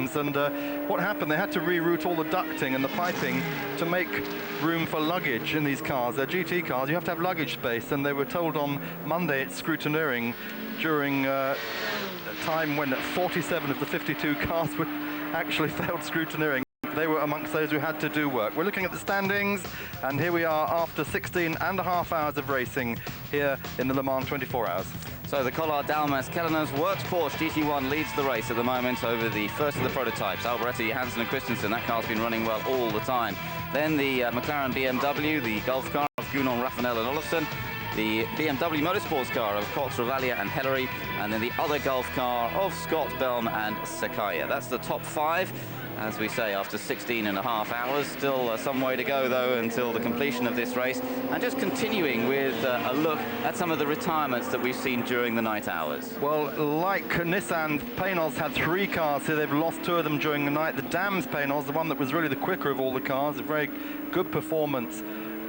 And what happened, they had to reroute all the ducting and the piping to make room for luggage in these cars. They're GT cars, you have to have luggage space, and they were told on Monday at scrutineering during a time when 47 of the 52 cars were actually failed scrutineering. They were amongst those who had to do work. We're looking at the standings, and here we are after 16.5 hours of racing here in the Le Mans 24 Hours. So the Collard Dalmas Kellerner's Works Porsche GT1 leads the race at the moment over the first of the prototypes. Alboretti, Hansen and Christensen, that car's been running well all the time. Then the McLaren BMW, the Golf car of Gounon, Raffanel and Olofsson, the BMW Motorsports car of Cox, Ravalia and Hellery, and then the other Golf car of Scott, Belm and Sakaya. That's the top 5. As we say, after 16.5 hours, still some way to go though until the completion of this race. And just continuing with a look at some of the retirements that we've seen during the night hours. Well, like Nissan, Paynos had 3 cars here. They've lost 2 of them during the night. The Dams Paynos, the one that was really the quicker of all the cars, a very good performance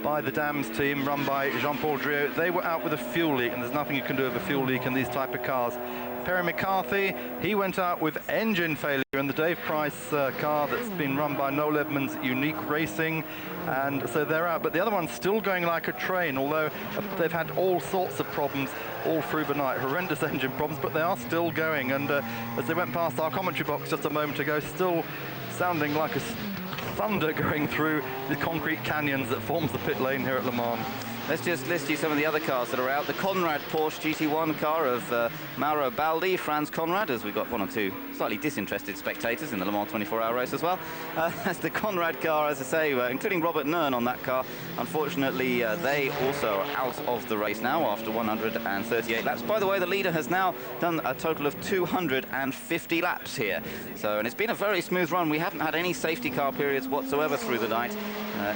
by the Dams team run by Jean-Paul Driot. They were out with a fuel leak, and there's nothing you can do with a fuel leak in these type of cars. Perry McCarthy, he went out with engine failure in the Dave Price car that's been run by Noel Edmonds Unique Racing, and so they're out. But the other one's still going like a train, although they've had all sorts of problems all through the night, horrendous engine problems, but they are still going. And as they went past our commentary box just a moment ago, still sounding like a thunder going through the concrete canyons that forms the pit lane here at Le Mans. Let's just list you some of the other cars that are out. The Conrad Porsche GT1 car of Mauro Baldi, Franz Conrad, as we've got 1 or 2 slightly disinterested spectators in the Le Mans 24-hour race as well. That's the Conrad car, as I say, including Robert Nern on that car. Unfortunately, they also are out of the race now after 138 laps. By the way, the leader has now done a total of 250 laps here. So, and it's been a very smooth run. We haven't had any safety car periods whatsoever through the night.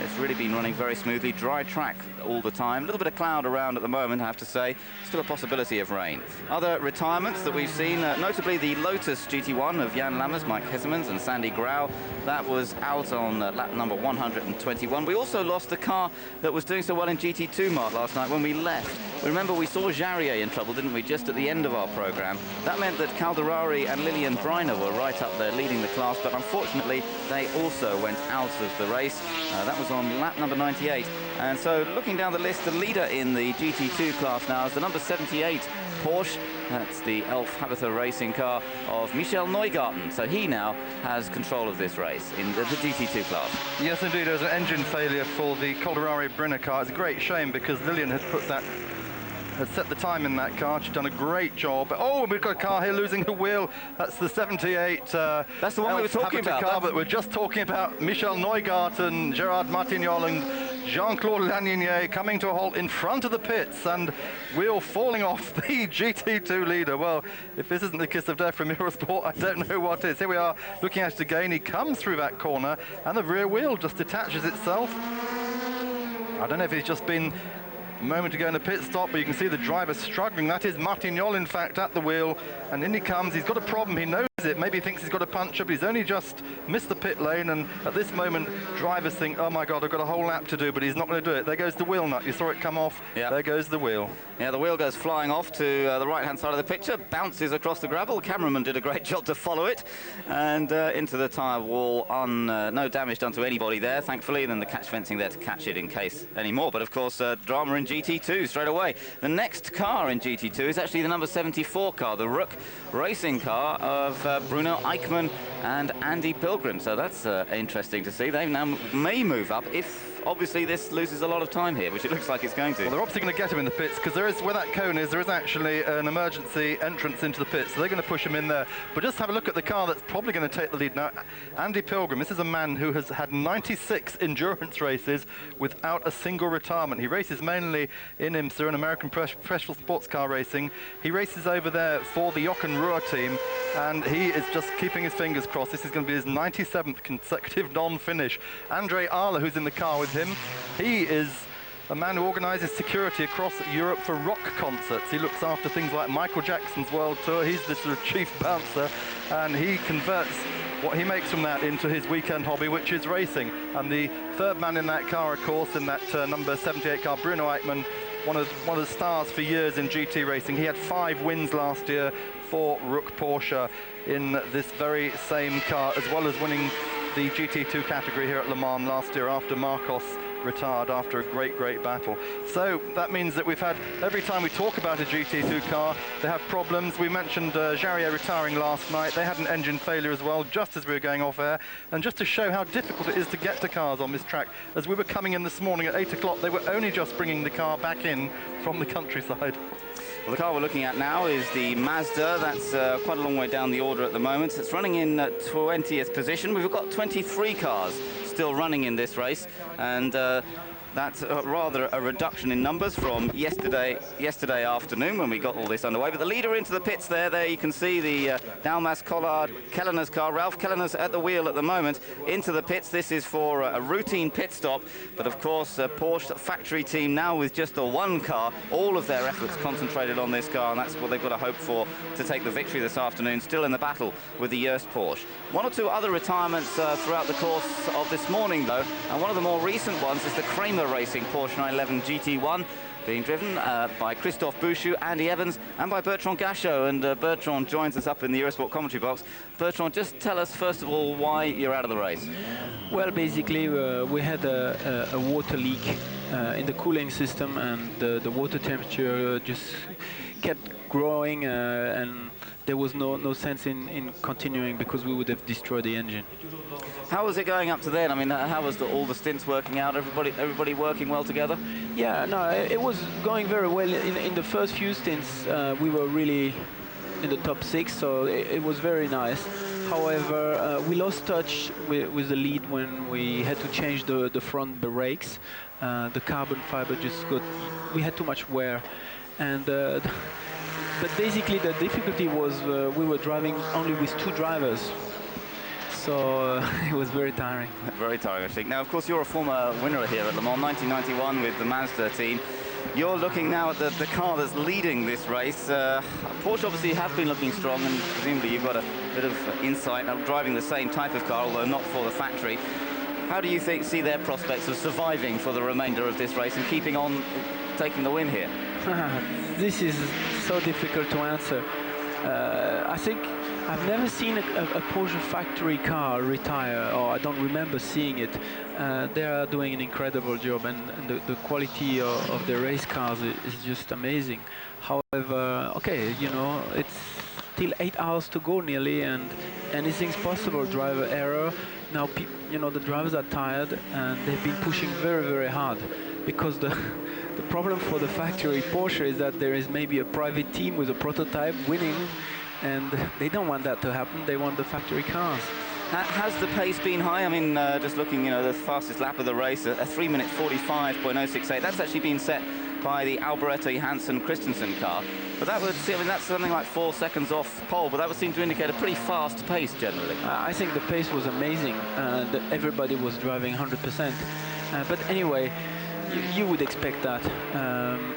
It's really been running very smoothly, dry track all the time. A little bit of cloud around at the moment, I have to say. Still a possibility of rain. Other retirements that we've seen, notably the Lotus GT1 of Jan Lammers, Mike Hessemans and Sandy Grau. That was out on lap number 121. We also lost the car that was doing so well in GT2, Mark, last night when we left. Remember, we saw Jarier in trouble, didn't we, just at the end of our programme. That meant that Calderari and Lilian Breiner were right up there leading the class, but unfortunately they also went out of the race. That was on lap number 98. And so looking down the list, the leader in the GT2 class now is the number 78 Porsche. That's the Elf Habitat racing car of Michel Neugarten. So he now has control of this race in the GT2 class. Yes, indeed. There was an engine failure for the Calderari Brenner car. It's a great shame because Lilian had set the time in that car. She's done a great job. Oh, we've got a car here losing the wheel. That's the 78. That's the one we were talking about. Car, but we're just talking about Michel Neugarten, Gerard Martignol, and Jean-Claude Lanier coming to a halt in front of the pits, and wheel falling off the GT2 leader. Well, if this isn't the kiss of death from Eurosport, I don't know what is. Here we are looking at it again. He comes through that corner, and the rear wheel just detaches itself. I don't know if he's just been a moment ago in the pit stop, but you can see the driver struggling. That is Martignol, in fact, at the wheel, and in he comes. He's got a problem. He knows it. Maybe he thinks he's got a puncture, but he's only just missed the pit lane, and at this moment, drivers think, oh my God, I've got a whole lap to do, but he's not going to do it. There goes the wheel nut. You saw it come off. Yeah. There goes the wheel. Yeah, the wheel goes flying off to the right-hand side of the picture, bounces across the gravel. The cameraman did a great job to follow it, and into the tyre wall. No damage done to anybody there, thankfully, and then the catch fencing there to catch it in case any more. But of course, drama in GT2 straight away. The next car in GT2 is actually the number 74 car, the Rook racing car of Bruno Eichmann and Andy Pilgrim. So that's interesting to see. They now may move up if obviously this loses a lot of time here, which it looks like it's going to. Well, they're obviously going to get him in the pits because there is, where that cone is, there is actually an emergency entrance into the pits, so they're going to push him in there. But just have a look at the car that's probably going to take the lead now. Andy Pilgrim, this is a man who has had 96 endurance races without a single retirement. He races mainly in IMSA, an American professional sports car racing. He races over there for the Jochen Ruhr team, and he is just keeping his fingers crossed. This is going to be his 97th consecutive non-finish. Andre Arler, who's in the car with him, he is a man who organises security across Europe for rock concerts. He looks after things like Michael Jackson's world tour. He's the sort of chief bouncer, and he converts what he makes from that into his weekend hobby, which is racing. And the third man in that car, of course, in that number 78 car, Bruno Eichmann, one of the stars for years in GT racing. He had 5 wins last year, for Rook Porsche in this very same car, as well as winning the GT2 category here at Le Mans last year after Marcos retired after a great battle. So that means that we've had, every time we talk about a GT2 car, they have problems. We mentioned Jarier retiring last night. They had an engine failure as well, just as we were going off air. And just to show how difficult it is to get to cars on this track, as we were coming in this morning at 8 o'clock, they were only just bringing the car back in from the countryside. Well, the car we're looking at now is the Mazda. That's quite a long way down the order at the moment. It's running in 20th position. We've got 23 cars still running in this race, and that's rather a reduction in numbers from yesterday afternoon when we got all this underway. But the leader into the pits there you can see the Dalmas Collard Kellner's car. Ralph Kellner's at the wheel at the moment into the pits. This is for a routine pit stop, but of course Porsche factory team now with just the one car, all of their efforts concentrated on this car, and that's what they've got to hope for to take the victory this afternoon, still in the battle with the Joest Porsche. One or two other retirements throughout the course of this morning though, and one of the more recent ones is the Kramer Racing Porsche 911 GT1, being driven by Christophe Bouchou, Andy Evans, and by Bertrand Gachot. And Bertrand joins us up in the Eurosport commentary box. Bertrand, just tell us first of all why you're out of the race. Well, basically we had a water leak in the cooling system, and the water temperature just kept growing, and there was no sense in continuing because we would have destroyed the engine. How was it going up to then? I mean, how was all the stints working out? Everybody working well together? Yeah, no, it was going very well. In the first few stints, we were really in the top 6, so it was very nice. However, we lost touch with the lead when we had to change the front brakes. The carbon fiber just we had too much wear, and but basically the difficulty was we were driving only with 2 drivers. So it was very tiring. Very tiring, I think. Now, of course, you're a former winner here at Le Mans 1991 with the Mazda team. You're looking now at the car that's leading this race. Porsche obviously have been looking strong, and presumably you've got a bit of insight of driving the same type of car, although not for the factory. How do you see their prospects of surviving for the remainder of this race and keeping on taking the win here? This is so difficult to answer. I think I've never seen a Porsche factory car retire, or I don't remember seeing it. They are doing an incredible job, and the quality of the race cars is just amazing. However, okay, you know, it's still 8 hours to go nearly, and anything's possible. Driver error. Now, you know, the drivers are tired, and they've been pushing very hard, because the problem for the factory Porsche is that there is maybe a private team with a prototype winning, and they don't want that to happen. They want the factory cars. Has the pace been high? I mean, just looking, you know, the fastest lap of the race, a 3 minute 45.068. That's actually been set by the Alboreto Johansson Christensen car. But that would, I mean, that's something like 4 seconds off pole, but that would seem to indicate a pretty fast pace generally. I think the pace was amazing. That everybody was driving 100%. But anyway, you would expect that.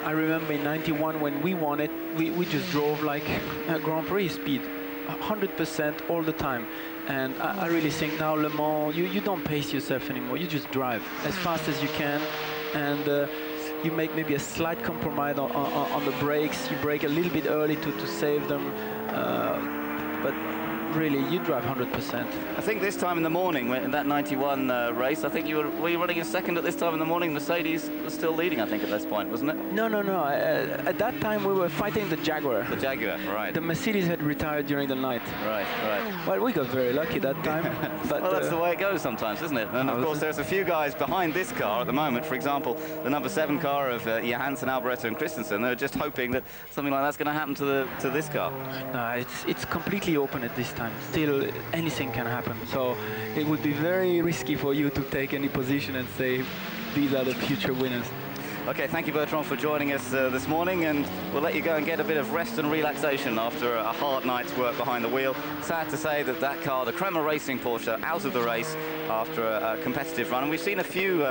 I remember in '91 when we won it, we just drove like a Grand Prix speed, 100% all the time. And I really think now Le Mans, you don't pace yourself anymore. You just drive as fast as you can, and you make maybe a slight compromise on the brakes. You brake a little bit early to save them, but really, you drive 100%. I think this time in the morning, in that 91 race, I think were you running in second at this time in the morning? Mercedes was still leading, I think, at this point, wasn't it? No. At that time, we were fighting the Jaguar. The Jaguar, right. The Mercedes had retired during the night. Right. Well, we got very lucky that time. But, well, that's the way it goes sometimes, isn't it? And of course, there's a few guys behind this car at the moment. For example, the number 7 car of Johansson, Alboreto, and Christensen. They're just hoping that something like that's going to happen to this car. No, it's completely open at this time. Still, anything can happen. So it would be very risky for you to take any position and say these are the future winners. Okay, thank you, Bertrand, for joining us this morning, and we'll let you go and get a bit of rest and relaxation after a hard night's work behind the wheel. Sad to say that car, the Kramer Racing Porsche, out of the race after a competitive run. And we've seen a few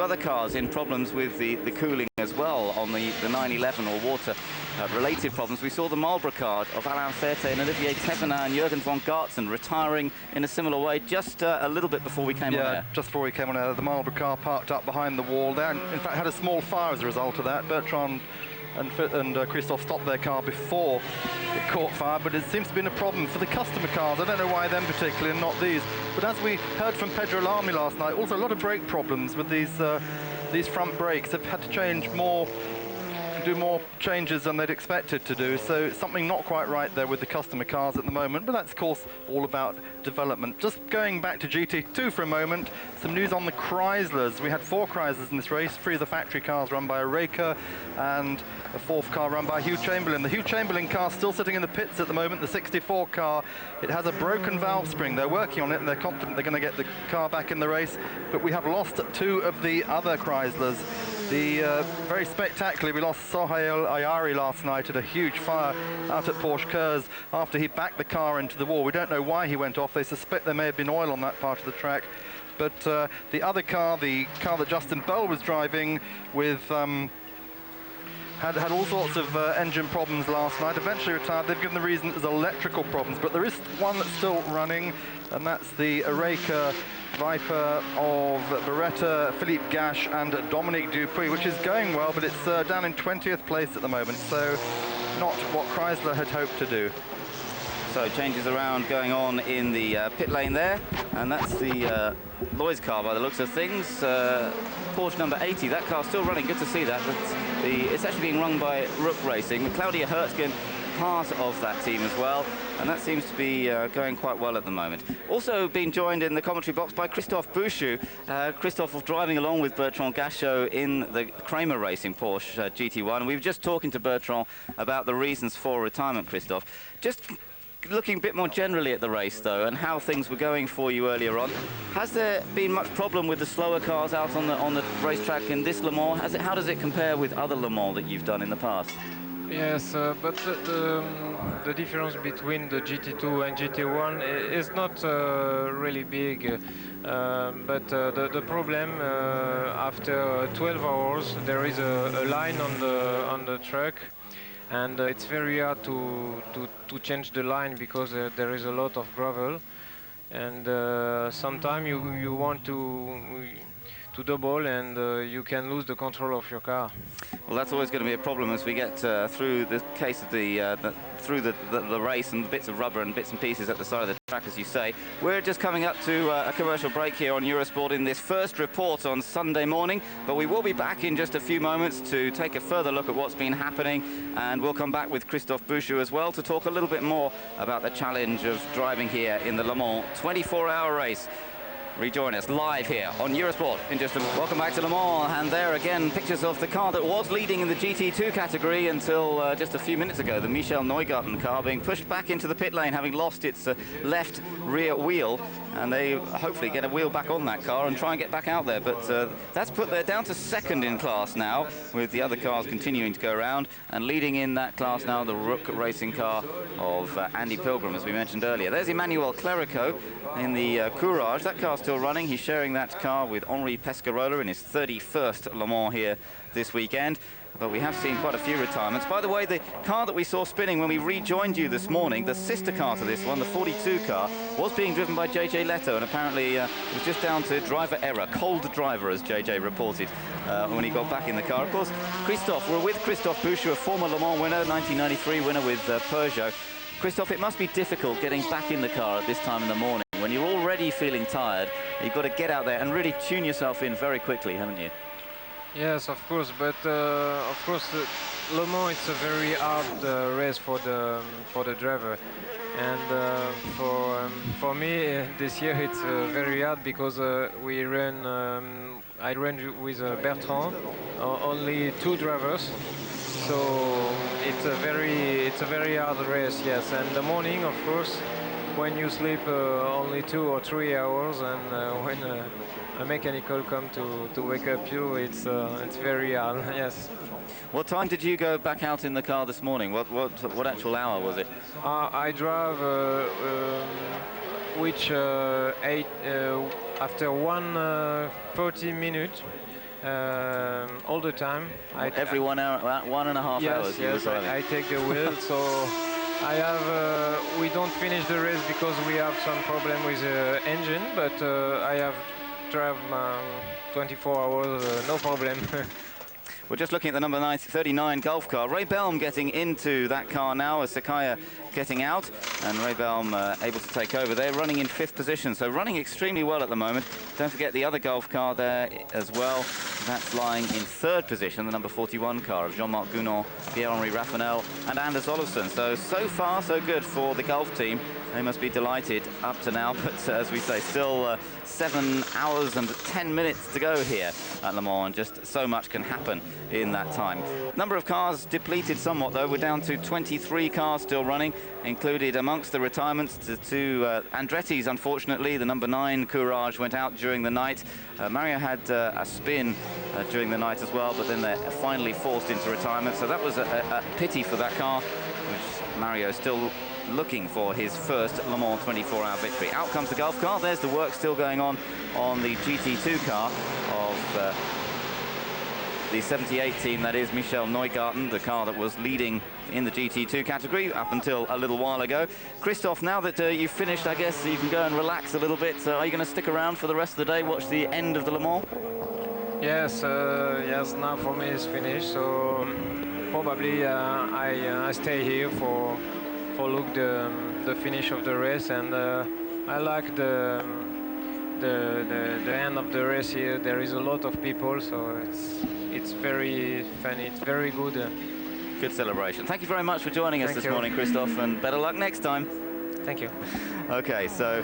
other cars in problems with the cooling as well on the 911 or water-related problems. We saw the Marlboro car of Alain Ferté and Olivier Thévenin and Jürgen von Gartzen retiring in a similar way just a little bit before we came on air. Yeah, just before we came on air, the Marlboro car parked up behind the wall there, and in fact had a small fire as a result of that. Bertrand and Christophe stopped their car before it caught fire, but it seems to be a problem for the customer cars. I don't know why them particularly and not these. But as we heard from Pedro Lamy last night, also a lot of brake problems with these front brakes. They've had to change more, do more changes than they'd expected to do, so something not quite right there with the customer cars at the moment, but that's of course all about development. Just going back to GT2 for a moment, some news on the Chryslers. We had 4 Chryslers in this race, 3 of the factory cars run by Oreca and a 4th car run by Hugh Chamberlain. The Hugh Chamberlain car still sitting in the pits at the moment, the 64 car. It has a broken valve spring. They're working on it and they're confident they're going to get the car back in the race, but we have lost 2 of the other Chryslers. Very spectacularly, we lost Sohail Ayari last night at a huge fire out at Porsche Kurz after he backed the car into the wall. We don't know why he went off. They suspect there may have been oil on that part of the track. But the other car, the car that Justin Bell was driving with, had all sorts of engine problems last night, eventually retired. They've given the reason as electrical problems, but there is one that's still running, and that's the Oreca Viper of Beretta, Philippe Gache and Dominique Dupuis, which is going well, but it's down in 20th place at the moment, so not what Chrysler had hoped to do. So changes around going on in the pit lane there, and that's the Lloyd's car by the looks of things. Porsche number 80, that car's still running, good to see that. It's actually being run by Rook Racing. Claudia Hertzgen, part of that team as well, and that seems to be going quite well at the moment. Also being joined in the commentary box by Christophe Bouchou. Christophe was driving along with Bertrand Gachot in the Kramer Racing Porsche GT1. We were just talking to Bertrand about the reasons for retirement, Christophe. Just looking a bit more generally at the race though, and how things were going for you earlier on, has there been much problem with the slower cars out on the racetrack in this Le Mans? How does it compare with other Le Mans that you've done in the past? Yes, but the difference between the GT2 and GT1 is not really big. But the problem after 12 hours there is a line on the truck, and it's very hard to change the line because there is a lot of gravel, and sometimes you want to double, and you can lose the control of your car. Well, that's always going to be a problem as we get through the case of through the race and the bits of rubber and bits and pieces at the side of the track, as you say. We're just coming up to a commercial break here on Eurosport in this first report on Sunday morning, but we will be back in just a few moments to take a further look at what's been happening, and we'll come back with Christophe Bouchou as well to talk a little bit more about the challenge of driving here in the Le Mans 24-hour race. Rejoin us live here on Eurosport in just a moment. Welcome back to Le Mans, and there again pictures of the car that was leading in the GT2 category until just a few minutes ago, the Michel Neugarten car being pushed back into the pit lane, having lost its left rear wheel, and they hopefully get a wheel back on that car and try and get back out there, but that's put there down to second in class now, with the other cars continuing to go around, and leading in that class now the Rook Racing car of Andy Pilgrim, as we mentioned earlier. There's Emmanuel Clerico in the Courage. That car's still running. He's sharing that car with Henri Pescarola in his 31st Le Mans here this weekend. But we have seen quite a few retirements. By the way, the car that we saw spinning when we rejoined you this morning, the sister car to this one, the 42 car, was being driven by JJ Leto, and apparently it was just down to driver error, cold driver, as JJ reported when he got back in the car. Of course, Christophe, we're with Christophe Bouchou, a former Le Mans winner, 1993 winner with Peugeot. Christophe, it must be difficult getting back in the car at this time in the morning. When you're already feeling tired, you've got to get out there and really tune yourself in very quickly, haven't you? Yes, of course, but of course Le Mans it's a very hard race for the driver, and for me this year it's very hard because we ran I ran with Bertrand, only 2 drivers, so it's a very hard race. Yes, and the morning, of course, when you sleep only 2 or 3 hours, and when a mechanical come to wake up you, it's very hard. Yes. What time did you go back out in the car this morning? What actual hour was it? I drive which after 40 minutes all the time. Every 1 hour, 1.5 hours. Yes, I take the wheel. So I have we don't finish the race because we have some problem with the engine, but I have drive 24 hours, no problem. We're just looking at the number 39 Gulf car. Ray Belm getting into that car now as Sakaya getting out, and Ray Belm able to take over. They're running in 5th position, so running extremely well at the moment. Don't forget the other Gulf car there as well. That's lying in 3rd position, the number 41 car of Jean-Marc Gounon, Pierre-Henri Raffanel and Anders Olofsson. So far so good for the Gulf team. They must be delighted up to now, but as we say, still 7 hours and 10 minutes to go here at Le Mans, and just so much can happen in that time. Number of cars depleted somewhat though. We're down to 23 cars still running, included amongst the retirements to Andretti's, unfortunately. The number 9 Courage went out during the night. Mario had a spin during the night as well, but then they're finally forced into retirement, so that was a pity for that car, which Mario still looking for his first Le Mans 24-hour victory. Out comes the Gulf car. There's the work still going on the GT2 car of the 78 team, that is Michel Neugarten, the car that was leading in the GT2 category up until a little while ago. Christophe, now that you've finished, I guess you can go and relax a little bit. Are you going to stick around for the rest of the day, watch the end of the Le Mans? Yes, yes. Now for me it's finished, so probably I stay here for look the finish of the race, and I like the end of the race here. There is a lot of people, so it's very funny. It's very good. Good celebration. Thank you very much for joining us this morning, Christophe, and better luck next time. Thank you. Okay, so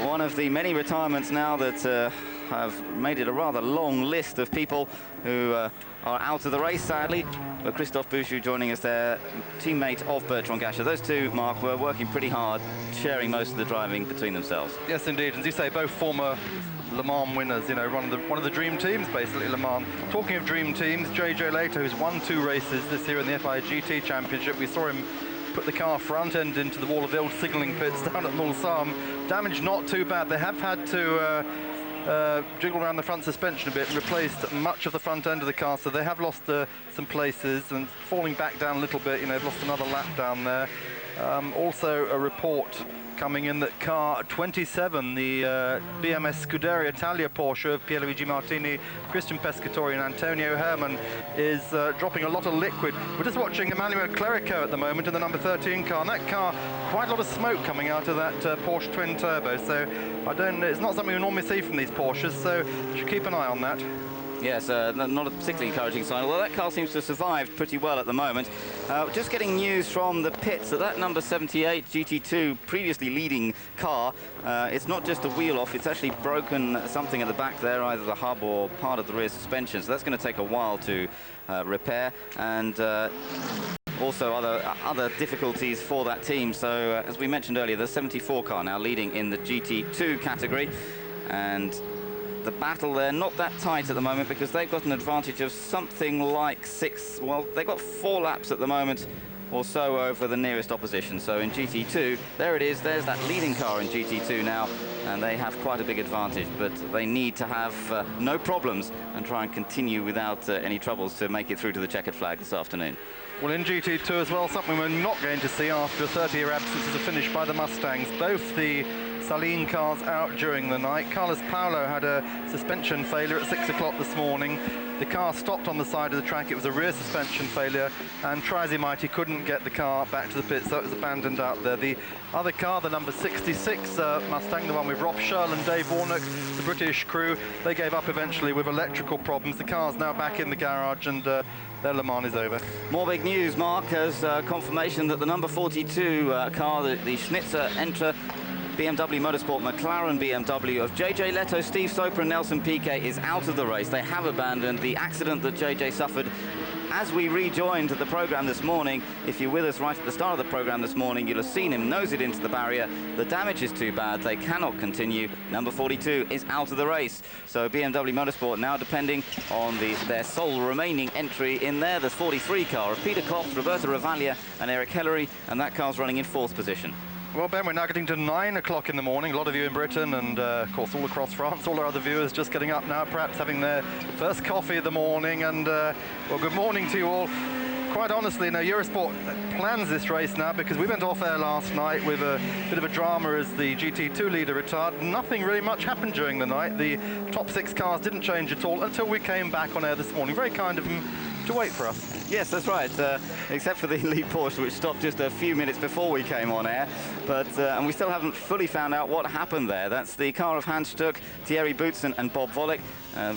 one of the many retirements now that have made it a rather long list of people who are out of the race, sadly. But Christophe Bouchou joining us there, teammate of Bertrand Gachet. Those two, Mark, were working pretty hard, sharing most of the driving between themselves. Yes, indeed. As you say, both former Le Mans winners, you know, one of the dream teams, basically, Le Mans. Talking of dream teams, JJ Leto, who's won 2 races this year in the FIA GT Championship. We saw him put the car front end into the wall of the old signalling pits down at Mulsanne. Damage not too bad. They have had to jiggle around the front suspension a bit and replaced much of the front end of the car, so they have lost some places and falling back down a little bit. You know, they've lost another lap down there. Also a report coming in that car 27, the BMS Scuderia Italia Porsche of Pierluigi Martini, Christian Pescatori and Antonio Herman, is dropping a lot of liquid. We're just watching Emmanuel Clerico at the moment in the number 13 car, and that car, quite a lot of smoke coming out of that Porsche twin turbo, so it's not something we normally see from these Porsches, so you should keep an eye on that. Yes, not a particularly encouraging sign, although that car seems to have survived pretty well at the moment. Just getting news from the pits that number 78 GT2, previously leading car, it's not just a wheel off, it's actually broken something at the back there, either the hub or part of the rear suspension, so that's going to take a while to repair, and also other difficulties for that team. So as we mentioned earlier, the 74 car now leading in the GT2 category, and the battle there not that tight at the moment because they've got an advantage of something like they've got 4 laps at the moment or so over the nearest opposition. So in GT2, there it is, there's that leading car in GT2 now, and they have quite a big advantage, but they need to have no problems and try and continue without any troubles to make it through to the checkered flag this afternoon. Well, in GT2 as well, something we're not going to see after a 30-year absence is a finish by the Mustangs. Both the Saleen cars out during the night. Carlos Paulo had a suspension failure at 6 o'clock this morning. The car stopped on the side of the track. It was a rear suspension failure, and Trizimaiti couldn't get the car back to the pit, so it was abandoned out there. The other car, the number 66 Mustang, the one with Rob Sherl and Dave Warnock, the British crew, they gave up eventually with electrical problems. The car's now back in the garage, and their Le Mans is over. More big news, Mark, as confirmation that the number 42 car, the Schnitzer Entra BMW Motorsport McLaren BMW of JJ Leto, Steve Soper and Nelson Piquet is out of the race. They have abandoned. The accident that JJ suffered as we rejoined the program this morning, if you're with us right at the start of the program this morning, you'll have seen him nose it into the barrier. The damage is too bad. They cannot continue. Number 42 is out of the race. So BMW Motorsport now depending on their sole remaining entry in there, the 43 car of Peter Kops, Roberto Ravaglia and Eric Hellery, and that car's running in 4th position. Well, Ben, we're now getting to 9 o'clock in the morning. A lot of you in Britain and, of course, all across France. All our other viewers just getting up now, perhaps having their first coffee of the morning. And, well, good morning to you all. Quite honestly, you know, Eurosport plans this race now because we went off air last night with a bit of a drama as the GT2 leader retired. Nothing really much happened during the night. The top 6 cars didn't change at all until we came back on air this morning. Very kind of them to wait for us. Yes, that's right, except for the elite Porsche, which stopped just a few minutes before we came on air. But and we still haven't fully found out what happened there. That's the car of Hans Stuck, Thierry Boutsen and Bob Volek.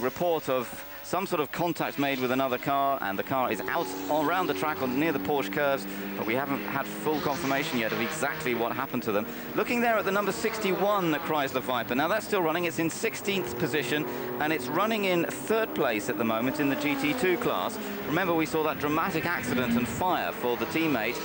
Report of some sort of contact made with another car, and the car is out around the track near the Porsche curves, but we haven't had full confirmation yet of exactly what happened to them. Looking there at the number 61 Chrysler Viper, now that's still running, it's in 16th position, and it's running in 3rd place at the moment in the GT2 class. Remember, we saw that dramatic accident and fire for the teammate.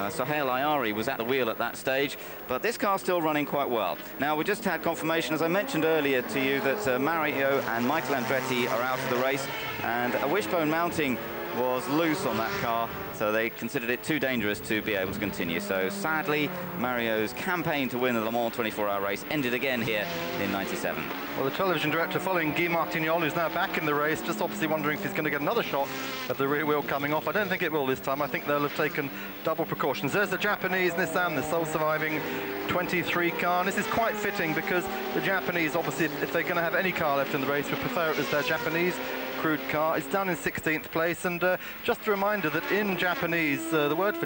Sohail Ayari was at the wheel at that stage, but this car's still running quite well. Now, we just had confirmation, as I mentioned earlier to you, that Mario and Michael Andretti are out of the race, and a wishbone mounting was loose on that car, so they considered it too dangerous to be able to continue. So sadly, Mario's campaign to win the Le Mans 24-hour race ended again here in 97. Well, the television director following Guy Martignol, who's now back in the race, just obviously wondering if he's going to get another shot of the rear wheel coming off. I don't think it will this time. I think they'll have taken double precautions. There's the Japanese Nissan, the sole surviving 23 car, and this is quite fitting because the Japanese, obviously, if they're going to have any car left in the race, would prefer it as their Japanese crude car. It's down in 16th place, and just a reminder that in Japanese, the word for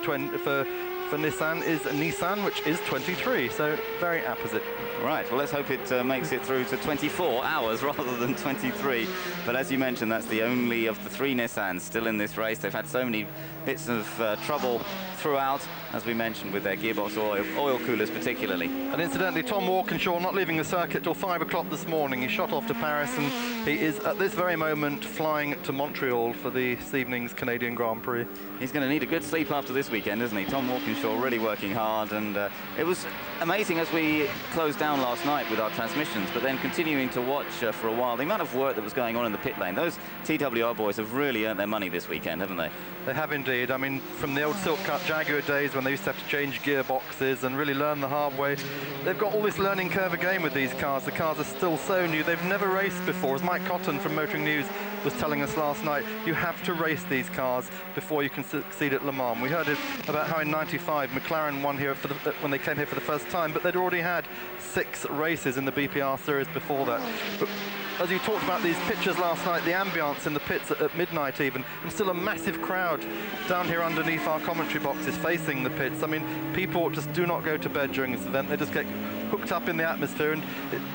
Nissan is Nissan, which is 23, so very apposite. Right, well, let's hope it makes it through to 24 hours rather than 23. But as you mentioned, that's the only of the 3 Nissans still in this race. They've had so many bits of trouble throughout, as we mentioned, with their gearbox oil coolers particularly. And incidentally, Tom Walkinshaw not leaving the circuit till 5 o'clock this morning. He shot off to Paris, and he is at this very moment flying to Montreal for this evening's Canadian Grand Prix. He's going to need a good sleep after this weekend, isn't he? Tom Walkinshaw really working hard, and it was amazing as we closed down last night with our transmissions, but then continuing to watch for a while, the amount of work that was going on in the pit lane. Those TWR boys have really earned their money this weekend, haven't they? They have indeed. I mean, from the old Silk Cut Jaguar days when they used to have to change gearboxes and really learn the hard way, they've got all this learning curve again with these cars. The cars are still so new. They've never raced before. As Mike Cotton from Motoring News was telling us last night, you have to race these cars before you can succeed at Le Mans. We heard about how in 95 McLaren won here when they came here for the first time, but they'd already had 6 races in the BPR series before that. But as you talked about these pictures last night, the ambience in the pits at midnight even, and still a massive crowd down here underneath our commentary boxes facing the pits. I mean, people just do not go to bed during this event. They just get hooked up in the atmosphere, and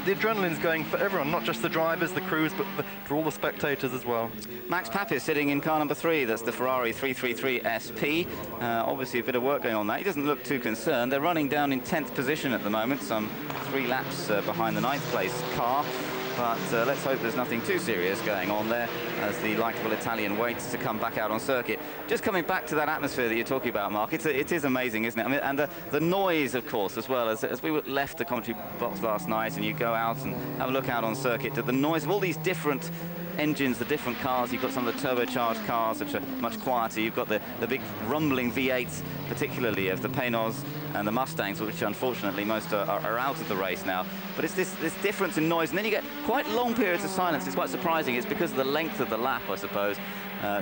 the adrenaline's going for everyone, not just the drivers, the crews, but for all the spectators as well. Max Papis sitting in car number 3, that's the Ferrari 333 SP. Obviously a bit of work going on there. He doesn't look too concerned. They're running down in 10th position at the moment, some 3 laps behind the 9th place car. But let's hope there's nothing too serious going on there as the likable Italian waits to come back out on circuit. Just coming back to that atmosphere that you're talking about, Mark, it is amazing, isn't it? I mean, and the noise, of course, as well. As we left the commentary box last night and you go out and have a look out on circuit, the noise of all these different engines, the different cars. You've got some of the turbocharged cars which are much quieter. You've got the big rumbling V8s, particularly of the Paynos and the Mustangs, which unfortunately most are out of the race now. But it's this difference in noise, and then you get quite long periods of silence. It's quite surprising. It's because of the length of the lap, I suppose.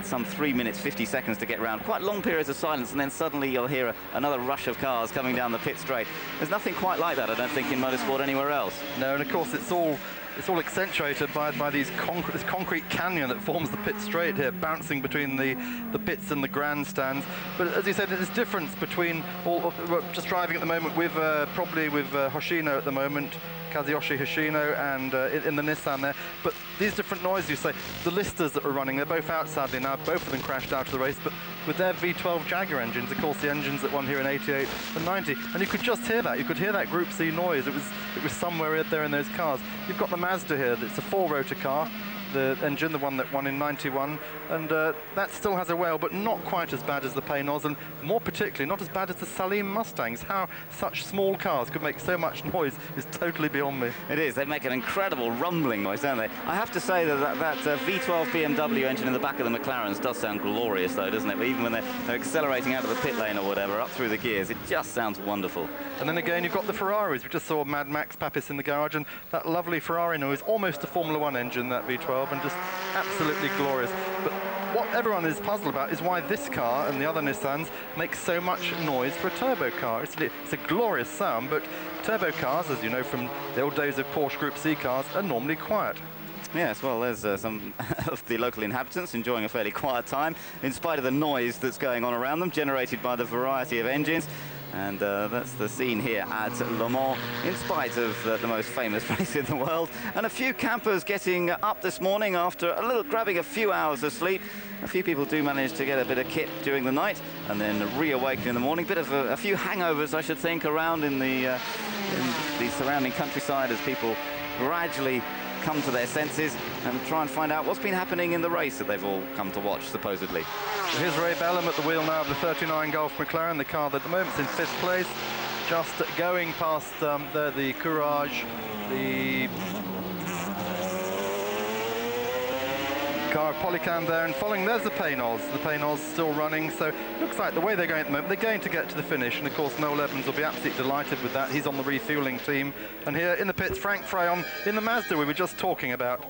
Some 3 minutes 50 seconds to get round. Quite long periods of silence, and then suddenly you'll hear another rush of cars coming down the pit straight. There's nothing quite like that, I don't think, in motorsport anywhere else. No, and of course it's all accentuated by this concrete canyon that forms the pit straight here, bouncing between the pits and the grandstands. But as you said, there's difference between we're just driving at the moment with probably with Hoshino at the moment, Kazuyoshi Hoshino, and in the Nissan there. But these different noises, you say, the listers that are running, they're both out sadly now. Both of them crashed out of the race, but with their V12 Jaguar engines, of course, the engines that won here in 88 and 90, and you could just hear that. You could hear that Group C noise. It was somewhere there in those cars. You've got the Mazda here. It's a 4-rotor car. The engine, the one that won in 91, and that still has a wail, but not quite as bad as the Paynos, and more particularly not as bad as the Salim Mustangs. How such small cars could make so much noise is totally beyond me. It is. They make an incredible rumbling noise, don't they? I have to say that V12 BMW engine in the back of the McLarens does sound glorious, though, doesn't it? But even when they're accelerating out of the pit lane or whatever, up through the gears, it just sounds wonderful. And then again, you've got the Ferraris. We just saw Mad Max Papis in the garage, and that lovely Ferrari noise, almost a Formula One engine, that V12, and just absolutely glorious. But what everyone is puzzled about is why this car and the other Nissans make so much noise for a turbo car. It's a glorious sound, but turbo cars, as you know from the old days of Porsche Group C cars, are normally quiet. Yes, well, there's some of the local inhabitants enjoying a fairly quiet time, in spite of the noise that's going on around them, generated by the variety of engines. And that's the scene here at Le Mans, in spite of the most famous race in the world. And a few campers getting up this morning after grabbing a few hours of sleep. A few people do manage to get a bit of kit during the night and then reawaken in the morning. Bit of a few hangovers, I should think, around in the surrounding countryside as people gradually come to their senses and try and find out what's been happening in the race that they've all come to watch, supposedly. Here's Ray Bellum at the wheel now of the 39 Golf McLaren, the car that at the moment's in 5th place, just going past there, the Courage, the car of Polycam there, and following there's the Paynos still running. So looks like the way they're going at the moment, they're going to get to the finish, and of course Noel Evans will be absolutely delighted with that. He's on the refueling team, and here in the pits Frank Freyon in the Mazda we were just talking about.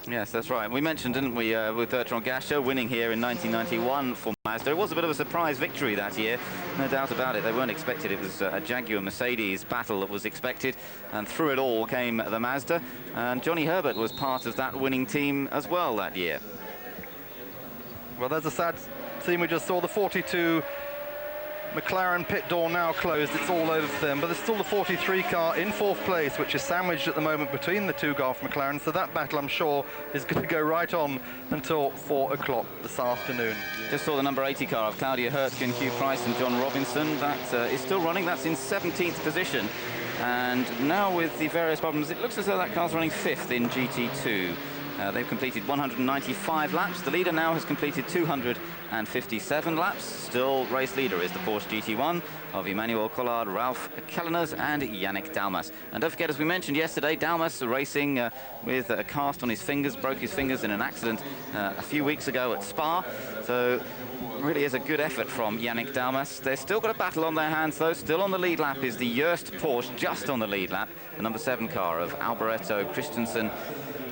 Yes, that's right. We mentioned, didn't we, with Bertrand Gachot winning here in 1991 for Mazda. It was a bit of a surprise victory that year, no doubt about it. They weren't expected. It was a Jaguar-Mercedes battle that was expected, and through it all came the Mazda. And Johnny Herbert was part of that winning team as well that year. Well, there's a sad scene we just saw. The 42 McLaren pit door now closed. It's all over for them, but there's still the 43 car in 4th place, which is sandwiched at the moment between the two Golf McLaren. So that battle, I'm sure, is going to go right on until 4 o'clock this afternoon. Just saw the number 80 car of Claudia Hurtgen, Hugh Price and John Robinson. That is still running. That's in 17th position. And now with the various problems, it looks as though that car's running 5th in GT2. They've completed 195 laps. The leader now has completed 257 laps. Still race leader is the Porsche GT1 of Emmanuel Collard, Ralph Kalleners and Yannick Dalmas. And don't forget, as we mentioned yesterday, Dalmas racing with a cast on his fingers, broke his fingers in an accident a few weeks ago at Spa. So really is a good effort from Yannick Dalmas. They've still got a battle on their hands though. Still on the lead lap is the Joest Porsche, just on the lead lap. The number 7 car of Alboreto Christensen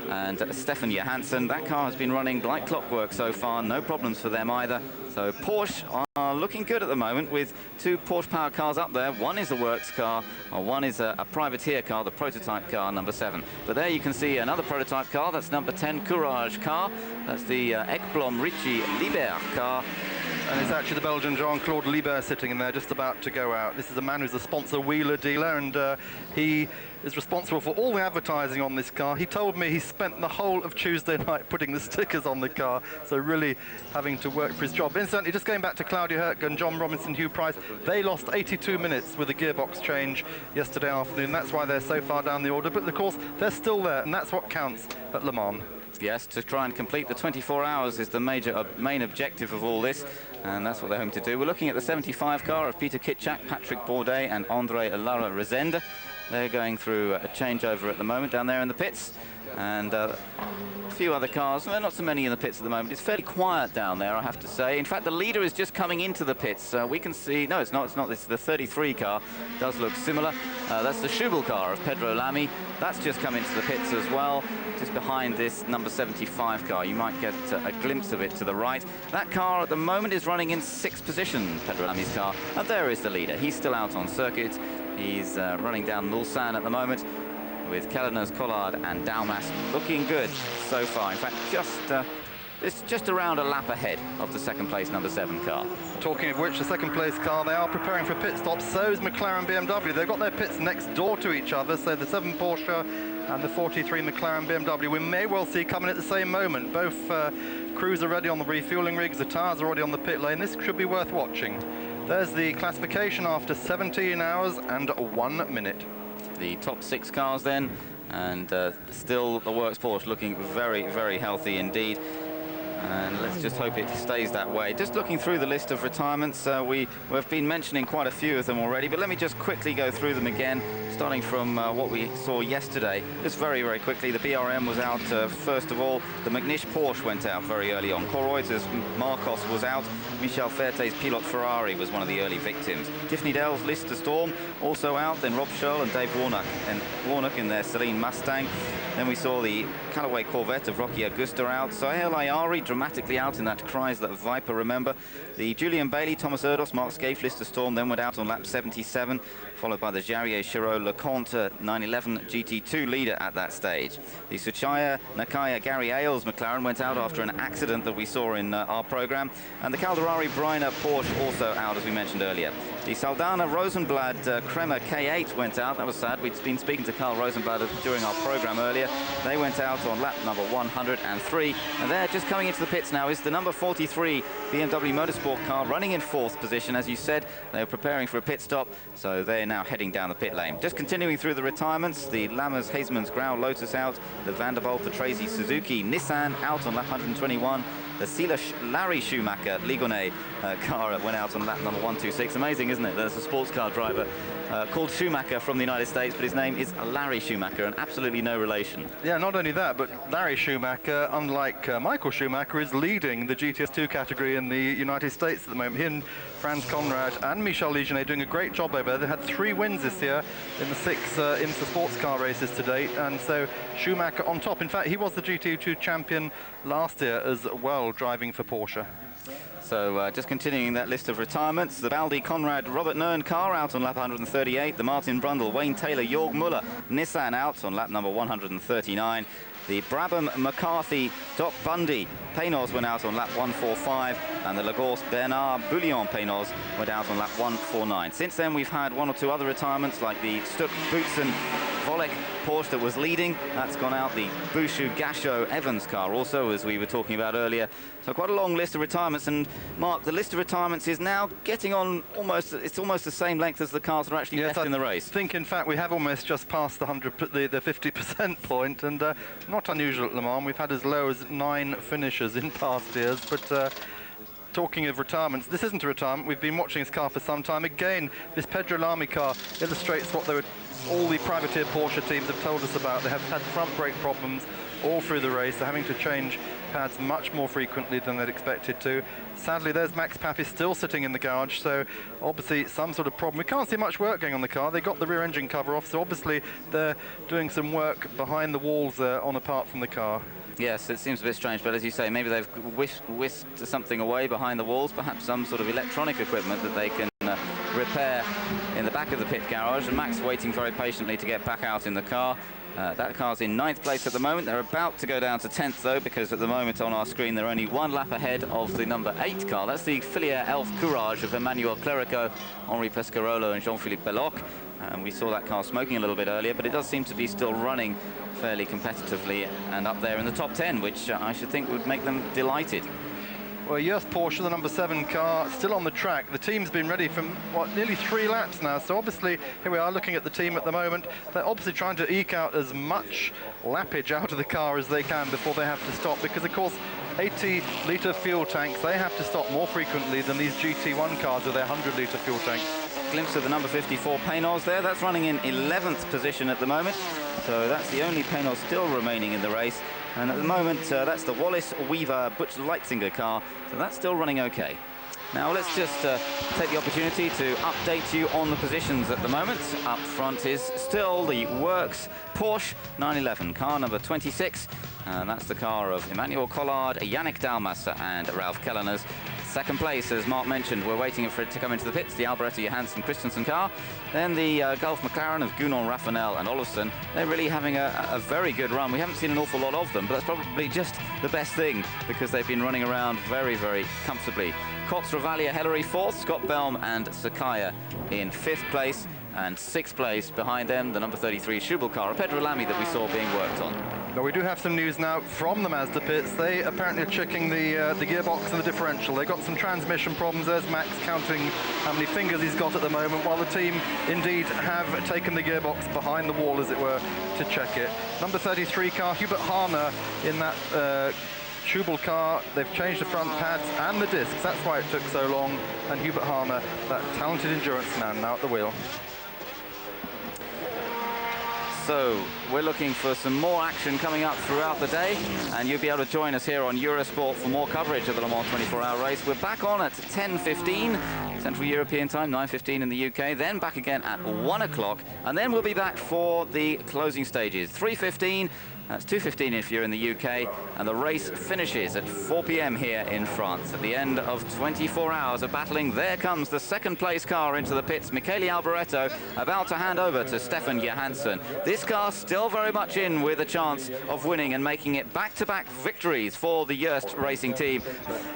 and Stefan Johansson. That car has been running like clockwork so far, no problems for them either. So Porsche are looking good at the moment with 2 Porsche power cars up there. One is a works car, or one is a privateer car, the prototype car, number 7. But there you can see another prototype car, that's number 10 Courage car. That's the Ekblom Richie Liebherr car. And it's actually the Belgian Jean-Claude Liebherr sitting in there, just about to go out. This is a man who's a sponsor wheeler dealer, and he is responsible for all the advertising on this car. He told me he spent the whole of Tuesday night putting the stickers on the car, so really having to work for his job. Incidentally, just going back to Claudia Hurtgen, John Robinson, Hugh Price, they lost 82 minutes with a gearbox change yesterday afternoon. That's why they're so far down the order, but of course they're still there, and that's what counts at Le Mans. Yes, to try and complete the 24 hours is the main objective of all this, and that's what they're hoping to do. We're looking at the 75 car of Peter Kitchak, Patrick Bourdais and André Lara Resende. They're going through a changeover at the moment down there in the pits, and a few other cars. Well, not so many in the pits at the moment. It's fairly quiet down there, I have to say. In fact, the leader is just coming into the pits. We can see, no, it's not. It's the 33 car. Does look similar. That's the Schubel car of Pedro Lamy. That's just come into the pits as well, just behind this number 75 car. You might get a glimpse of it to the right. That car at the moment is running in 6th position, Pedro Lamy's car. And there is the leader. He's still out on circuit. He's running down Mulsanne at the moment, with Kalleners, Collard and Dalmas looking good so far. In fact, it's just around a lap ahead of the 2nd place number 7 car. Talking of which, the 2nd place car, they are preparing for pit stops. So is McLaren BMW. They've got their pits next door to each other, so the 7 Porsche and the 43 McLaren BMW we may well see coming at the same moment. Both crews are ready on the refueling rigs, the tyres are already on the pit lane. This should be worth watching. There's the classification after 17 hours and 1 minute. The top 6 cars then, and still the Works Porsche looking very, very healthy indeed. And let's just hope it stays that way. Just looking through the list of retirements, we've been mentioning quite a few of them already, but let me just quickly go through them again, starting from what we saw yesterday. Just very, very quickly, the BRM was out first of all. The McNish Porsche went out very early on. Colruyter's Marcos was out. Michel Ferte's Pilot Ferrari was one of the early victims. Tiffany Dell's Lister Storm also out. Then Rob Scholl and Dave Warnock in their Celine Mustang. Then we saw the Callaway Corvette of Rocky Augusta out. Sohail Ayari dramatically out in that Chrysler Viper, remember. The Julian Bailey, Thomas Erdos, Mark Skaife, Lister Storm then went out on lap 77, followed by the Jarier Chiraud LeConte 911 GT2 leader at that stage. The Suchaya Nakaya Gary Ailes McLaren went out after an accident that we saw in our program, and the Calderari Bryner Porsche also out, as we mentioned earlier. The Saldana Rosenblad Kremer K8 went out. That was sad. We'd been speaking to Carl Rosenblad during our program earlier. They went out on lap number 103, and they're just coming into the pits now is the number 43 BMW Motorsport car, running in 4th position. As you said, they were preparing for a pit stop, so they're now heading down the pit lane. Just continuing through the retirements, the Lammers, Hasemans, Grau, Lotus out, the Vanderbilt, Patrese, Suzuki, Nissan out on lap 121. The Larry Schumacher Ligonnet car went out on lap number 126. Amazing, isn't it? There's a sports car driver called Schumacher from the United States, but his name is Larry Schumacher, and absolutely no relation. Yeah, not only that, but Larry Schumacher, unlike Michael Schumacher, is leading the GTS2 category in the United States at the moment. He and Franz Conrad and Michel Ligenet doing a great job over there. They had 3 wins this year in the 6 IMSA sports car races to date, and so Schumacher on top. In fact, he was the GT2 champion last year as well, driving for Porsche. So just continuing that list of retirements, the Baldi Conrad Robert Nern car out on lap 138, the Martin Brundle Wayne Taylor Jorg Muller Nissan out on lap number 139, the Brabham McCarthy Doc Bundy Paynos went out on lap 145, and the Lagos Bernard Bouillon Paynos went out on lap 149. Since then we've had 1 or 2 other retirements, like the Stuck Boutsen Volek Porsche that was leading. That's gone out. The Bouchou Gachot Evans car also, as we were talking about earlier. So quite a long list of retirements, and Mark, the list of retirements is now getting on almost the same length as the cars that are actually left in the race. I think, in fact, we have almost just passed the 50% point, and not unusual at Le Mans. We've had as low as 9 finishes in past years, but talking of retirements, this isn't a retirement. We've been watching this car for some time. Again, this Pedro Lamy car illustrates what all the privateer Porsche teams have told us about. They have had front brake problems all through the race. They're having to change pads much more frequently than they'd expected to. Sadly, there's Max Papis still sitting in the garage, so obviously some sort of problem. We can't see much work going on the car. They got the rear engine cover off, so obviously they're doing some work behind the walls on apart from the car. Yes, it seems a bit strange, but as you say, maybe they've whisked something away behind the walls, perhaps some sort of electronic equipment that they can repair in the back of the pit garage, and Max waiting very patiently to get back out in the car. That car's in 9th place at the moment. They're about to go down to 10th, though, because at the moment on our screen they're only 1 lap ahead of the number 8 car. That's the Filière Elf Courage of Emmanuel Clerico, Henri Pescarolo and Jean-Philippe Belloc. We saw that car smoking a little bit earlier, but it does seem to be still running fairly competitively and up there in the top 10, which I should think would make them delighted. Well, yes, Porsche, the number 7 car, still on the track. The team's been ready for, nearly 3 laps now. So obviously, here we are looking at the team at the moment. They're obviously trying to eke out as much lappage out of the car as they can before they have to stop, because, of course, 80-litre fuel tanks, they have to stop more frequently than these GT1 cars with their 100-litre fuel tanks. Glimpse of the number 54 Paynos there. That's running in 11th position at the moment. So that's the only Paynos still remaining in the race. And at the moment, that's the Wallace Weaver Butch Leitzinger car. So that's still running okay. Now let's just take the opportunity to update you on the positions at the moment. Up front is still the Works Porsche 911, car number 26. And that's the car of Emmanuel Collard, Yannick Dalmas and Ralph Kelleners. Second place, as Mark mentioned, we're waiting for it to come into the pits, the Alberetta Johansson Christensen car. Then the Gulf McLaren of Gounon, Raffanel and Olofsson. They're really having a very good run. We haven't seen an awful lot of them, but that's probably just the best thing, because they've been running around very, very comfortably. Kotz, Ravalia, Hellery 4th, Scott Belm and Sakaya in 5th place. And 6th place behind them, the number 33 Schubel car, a Pedro Lamy that we saw being worked on. But we do have some news now from the Mazda pits. They apparently are checking the gearbox and the differential. They got some transmission problems. There's Max counting how many fingers he's got at the moment, while the team indeed have taken the gearbox behind the wall, as it were, to check it. Number 33 car, Hubert Harner in that Schubel car. They've changed the front pads and the discs. That's why it took so long. And Hubert Harner, that talented endurance man, now at the wheel. So we're looking for some more action coming up throughout the day, and you'll be able to join us here on Eurosport for more coverage of the Le Mans 24-hour race. We're back on at 10:15 Central European time, 9:15 in the UK, then back again at 1 o'clock, and then we'll be back for the closing stages, 3:15, That's 2:15 if you're in the UK, and the race finishes at 4 p.m. here in France. At the end of 24 hours of battling, there comes the second place car into the pits. Michele Alboreto about to hand over to Stefan Johansson. This car still very much in with a chance of winning and making it back-to-back victories for the Joest Racing team.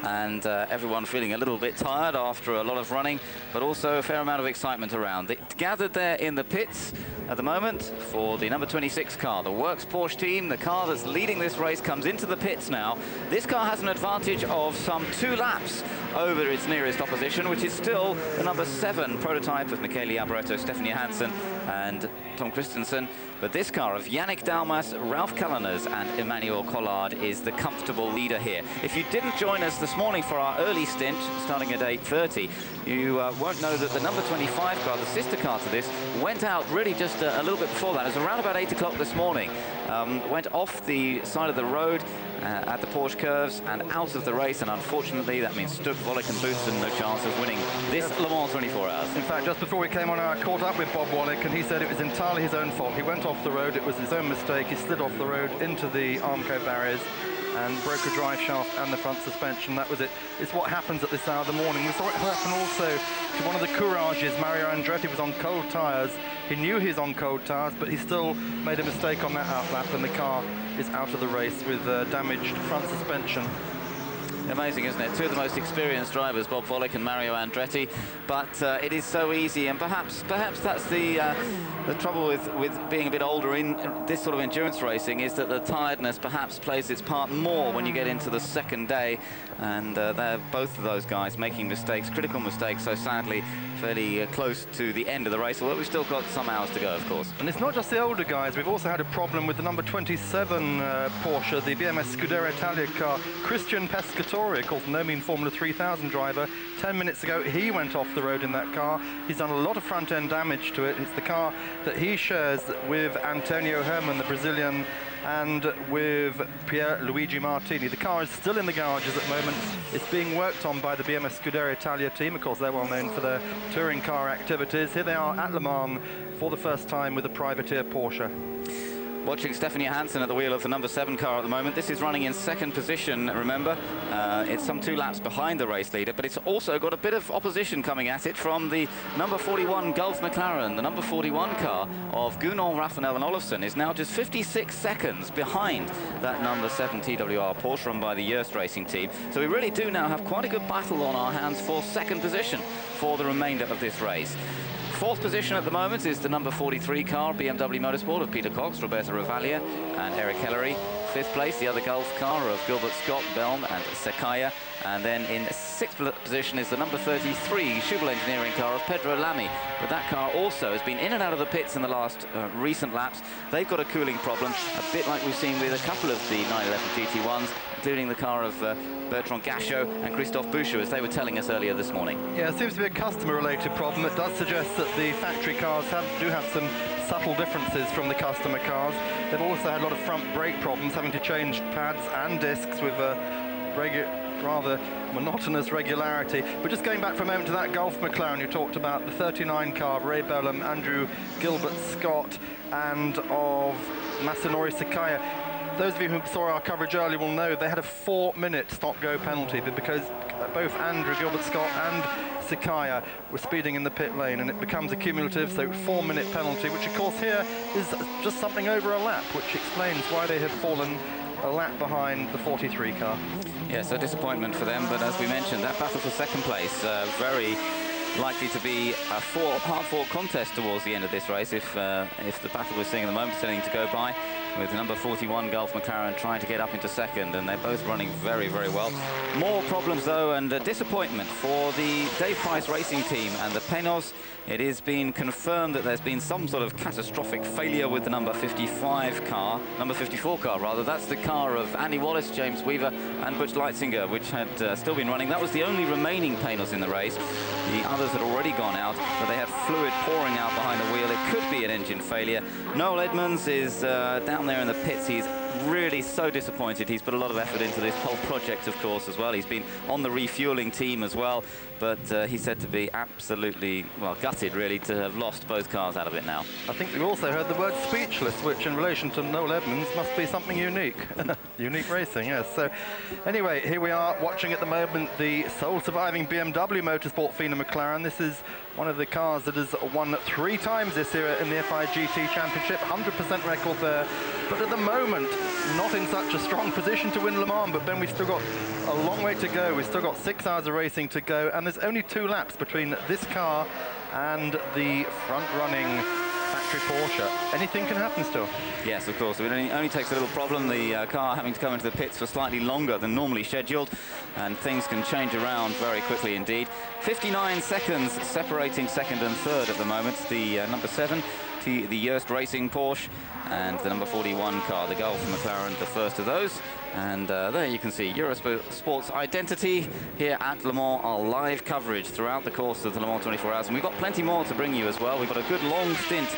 And everyone feeling a little bit tired after a lot of running, but also a fair amount of excitement around. It's gathered there in the pits at the moment for the number 26 car. The Works Porsche team, the car that's leading this race, comes into the pits now. This car has an advantage of some 2 laps over its nearest opposition, which is still the number 7 prototype of Michele Alboreto, Stefan Johansson and Tom Christensen. But this car of Yannick Dalmas, Ralph Kalleners and Emmanuel Collard is the comfortable leader here. If you didn't join us this morning for our early stint, starting at 8:30, you won't know that the number 25 car, the sister car to this, went out really just a little bit before that. It was around about 8 o'clock this morning. Went off the side of the road at the Porsche curves and out of the race, and unfortunately that means Stuck, Volek and Boutsen no chance of winning this Le Mans 24 hours. In fact, just before we came on, I caught up with Bob Wallach, and he said it was entirely his own fault. He went off the road, it was his own mistake. He slid off the road into the Armco barriers and broke a drive shaft and the front suspension. That was it. It's what happens at this hour of the morning. We saw it happen also to one of the Courages. Mario Andretti was on cold tyres. He knew he was on cold tyres, but he still made a mistake on that outlap, and the car is out of the race with damaged front suspension. Amazing, isn't it? Two of the most experienced drivers, Bob Volek and Mario Andretti, but it is so easy, and perhaps that's the trouble with being a bit older in this sort of endurance racing, is that the tiredness perhaps plays its part more when you get into the second day, and they're both of those guys making mistakes, critical mistakes, so sadly fairly close to the end of the race, although we've still got some hours to go, of course. And it's not just the older guys. We've also had a problem with the number 27 Porsche, the BMS Scuderia Italia car. Christian Pescatore, of course, no mean Formula 3000 driver. 10 minutes ago, he went off the road in that car. He's done a lot of front-end damage to it. It's the car that he shares with Antonio Herman, the Brazilian, and with Pierluigi Martini. The car is still in the garages at the moment. It's being worked on by the BMS Scuderia Italia team. Of course, they're well known for their touring car activities. Here they are at Le Mans for the first time with a privateer Porsche. Watching Stefan Johansson at the wheel of the number 7 car at the moment. This is running in second position, remember. It's some 2 laps behind the race leader, but it's also got a bit of opposition coming at it from the number 41 Gulf McLaren. The number 41 car of Gunnar, Raffinel and Olofsson is now just 56 seconds behind that number 7 TWR Porsche run by the Joest Racing team. So we really do now have quite a good battle on our hands for second position for the remainder of this race. Fourth position at the moment is the number 43 car, BMW Motorsport of Peter Cox, Roberto Ravaglia and Eric Ellery. Fifth place, the other Gulf car of Gilbert Scott, Belm and Sekaya. And then in sixth position is the number 33 Schubel Engineering car of Pedro Lamy. But that car also has been in and out of the pits in the last recent laps. They've got a cooling problem, a bit like we've seen with a couple of the 911 GT1s, including the car of Bertrand Gachot and Christophe Bouchot, as they were telling us earlier this morning. Yeah, it seems to be a customer-related problem. It does suggest that the factory cars do have some subtle differences from the customer cars. They've also had a lot of front brake problems, having to change pads and discs with rather monotonous regularity. But just going back for a moment to that Gulf McLaren you talked about, the 39 car of Ray Bellum, Andrew Gilbert Scott and of Masanori Sekaya. Those of you who saw our coverage earlier will know they had a 4-minute stop-go penalty, but because both Andrew Gilbert Scott and Sekaya were speeding in the pit lane, and it becomes a cumulative, so 4-minute penalty, which of course here is just something over a lap, which explains why they had fallen a lap behind the 43 car. Yes, a disappointment for them, but as we mentioned, that battle for second place, very likely to be a hard-fought contest towards the end of this race if the battle we're seeing at the moment is starting to go by, with number 41 Gulf McLaren trying to get up into second, and they're both running very, very well. More problems though, and disappointment for the Dave Price Racing team and the Penos. It has been confirmed that there's been some sort of catastrophic failure with the number 55 car, number 54 car rather. That's the car of Andy Wallace, James Weaver and Butch Leitzinger, which had still been running. That was the only remaining Penos in the race. The others had already gone out, but they have fluid pouring out behind the wheel. It could be an engine failure. Noel Edmonds is down down there in the pits. He's really so disappointed. He's put a lot of effort into this whole project, of course, as well. He's been on the refueling team as well, but he's said to be absolutely, well, gutted, really, to have lost both cars out of it now. I think we've also heard the word speechless, which in relation to Noel Edmonds must be something unique. Unique racing, yes. So anyway, here we are watching at the moment the sole surviving BMW Motorsport Fina McLaren. This is one of the cars that has won 3 times this year in the FI GT Championship, 100% record there. But at the moment, not in such a strong position to win Le Mans. But Ben, we've still got a long way to go. We've still got 6 hours of racing to go, and there's only 2 laps between this car and the front-running factory Porsche. Anything can happen still. Yes, of course. It only takes a little problem, the car having to come into the pits for slightly longer than normally scheduled, and things can change around very quickly indeed. 59 seconds separating second and third at the moment. The number 7, the Joest Racing Porsche, and the number 41 car, the Gulf McLaren, the first of those. And there you can see Eurosport's identity here at Le Mans, our live coverage throughout the course of the Le Mans 24 Hours. And we've got plenty more to bring you as well. We've got a good long stint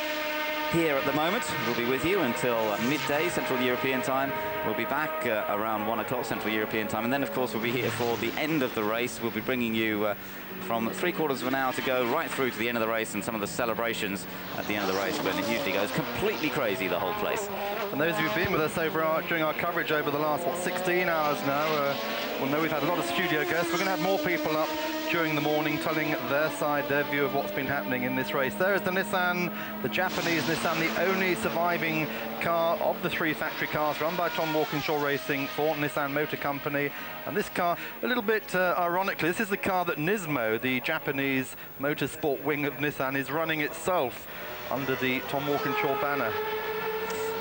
here at the moment. We'll be with you until midday Central European time. We'll be back around 1 o'clock Central European time, and then of course we'll be here for the end of the race. We'll be bringing you from 3/4 of an hour to go right through to the end of the race, and some of the celebrations at the end of the race, when it usually goes completely crazy, the whole place. And those of you who've been with us during our coverage over the last, 16 hours now, will know we've had a lot of studio guests. We're going to have more people up during the morning telling their side, their view of what's been happening in this race. There is the Nissan, the Japanese Nissan, the only surviving car of the 3 factory cars run by Tom Walkinshaw Racing for Nissan Motor Company. And this car, a little bit ironically, this is the car that Nismo, the Japanese motorsport wing of Nissan, is running itself under the Tom Walkinshaw banner.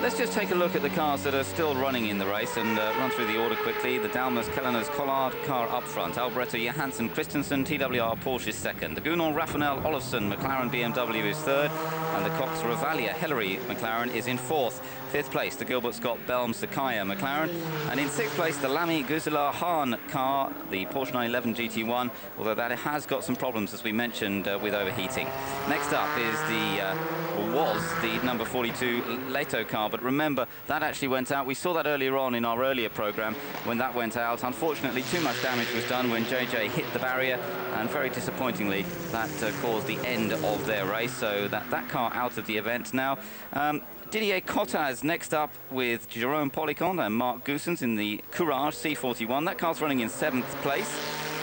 Let's just take a look at the cars that are still running in the race and run through the order quickly. The Dalmas Kelleners Collard car up front. Alberto Johansson Christensen, TWR Porsche is second. The Gunon Rafanel Olofsson McLaren BMW is third. And the Cox Ravalia Hillary McLaren is in fourth. 5th place, the Gilbert Scott Belm Sakaya McLaren. And in 6th place, the Lamy Guzela Hahn car, the Porsche 911 GT1, although that has got some problems, as we mentioned, with overheating. Next up is was the number 42 Leto car, but remember, that actually went out. We saw that earlier on in our earlier program when that went out. Unfortunately, too much damage was done when JJ hit the barrier, and very disappointingly, that caused the end of their race, so that car out of the event now. Didier Cottaz next up with Jerome Policon and Mark Goossens in the Courage C41. That car's running in 7th place.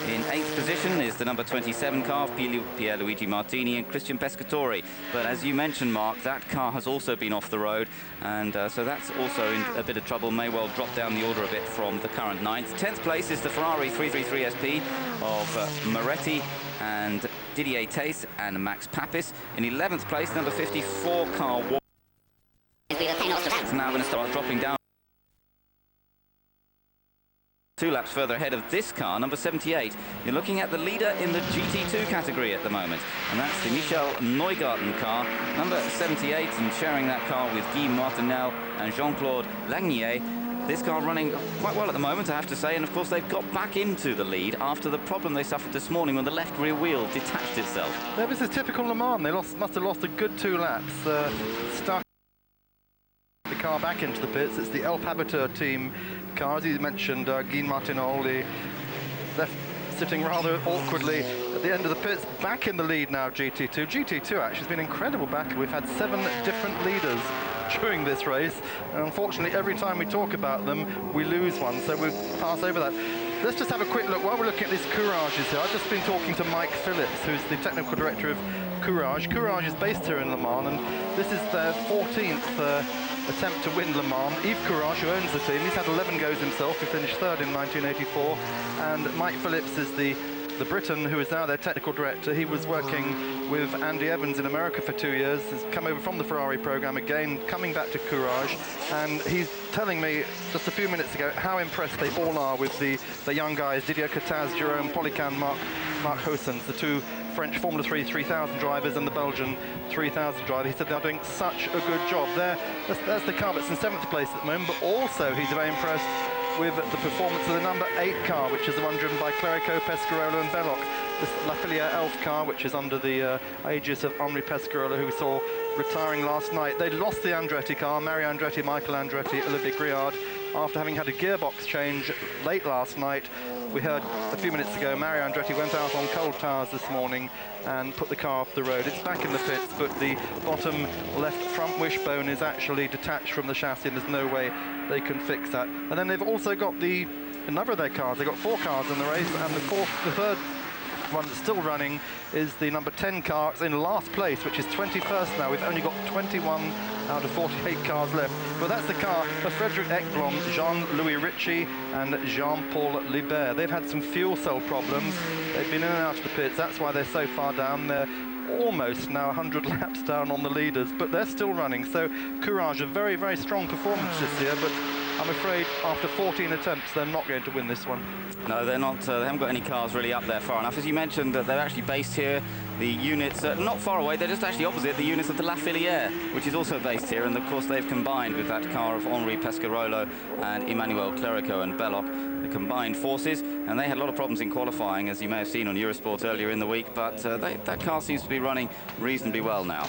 In 8th position is the number 27 car, Pierluigi Martini and Christian Pescatori. But as you mentioned, Mark, that car has also been off the road, and so that's also in a bit of trouble. May well drop down the order a bit from the current 9th. 10th place is the Ferrari 333 SP of Moretti and Didier Tace and Max Papis. In 11th place, number 54 car. It's now going to start dropping down. 2 laps further ahead of this car, number 78. You're looking at the leader in the GT2 category at the moment, and that's the Michel Neugarten car, number 78, and sharing that car with Guy Martinel and Jean-Claude Lagnier. This car running quite well at the moment, I have to say, and of course they've got back into the lead after the problem they suffered this morning when the left rear wheel detached itself. Yeah, this is typical Le Mans. They must have lost a good 2 laps. Stuck the car back into the pits. It's the Elf Habiteur team car, as you mentioned. Guy Martinol, left sitting rather awkwardly at the end of the pits, back in the lead now. GT2 actually has been an incredible battle. We've had 7 different leaders during this race, and unfortunately every time we talk about them we lose one, so we'll pass over that. Let's just have a quick look while we're looking at this Courage here. I've just been talking to Mike Phillips, who's the technical director of Courage. Courage is based here in Le Mans, and this is their 14th attempt to win Le Mans. Yves Courage, who owns the team, he's had 11 goes himself. He finished 3rd in 1984, and Mike Phillips is the Briton who is now their technical director. He was working with Andy Evans in America for 2 years. He's come over from the Ferrari program again, coming back to Courage, and he's telling me just a few minutes ago how impressed they all are with the young guys, Didier Cottaz, Jerome Polican, Mark Goossens, the 2 French Formula 3 3000 drivers and the Belgian 3000 driver. He said they're doing such a good job. That's the car that's in 7th place at the moment, but also he's very impressed with the performance of the number 8 car, which is the one driven by Clerico, Pescarolo and Belloc. this Lafiliere Elf car, which is under the aegis of Henri Pescarolo, who we saw retiring last night. They lost the Andretti car, Mario Andretti, Michael Andretti, Olivier Griard, after having had a gearbox change late last night. We heard a few minutes ago Mario Andretti went out on cold tires this morning and put the car off the road. It's back in the pits, but the bottom left front wishbone is actually detached from the chassis, and there's no way they can fix that. And then they've also got a number of their cars. They've got 4 cars in the race, and the third one that's still running is the number 10 car. It's in last place, which is 21st now. We've only got 21 out of 48 cars left. But that's the car of Frederick Ekblom, Jean-Louis Ritchie and Jean-Paul Libert. They've had some fuel cell problems. They've been in and out of the pits. That's why they're so far down. They're almost now 100 laps down on the leaders, but they're still running. So Courage, a very, very strong performance this year, but I'm afraid after 14 attempts, they're not going to win this one. No, they're not. They haven't got any cars really up there far enough. As you mentioned, they're actually based here. The units are not far away. They're just actually opposite the units of the Lafiliere, which is also based here. And of course, they've combined with that car of Henri Pescarolo and Emmanuel Clerico and Belloc. The combined forces, and they had a lot of problems in qualifying, as you may have seen on Eurosport earlier in the week. But that car seems to be running reasonably well now.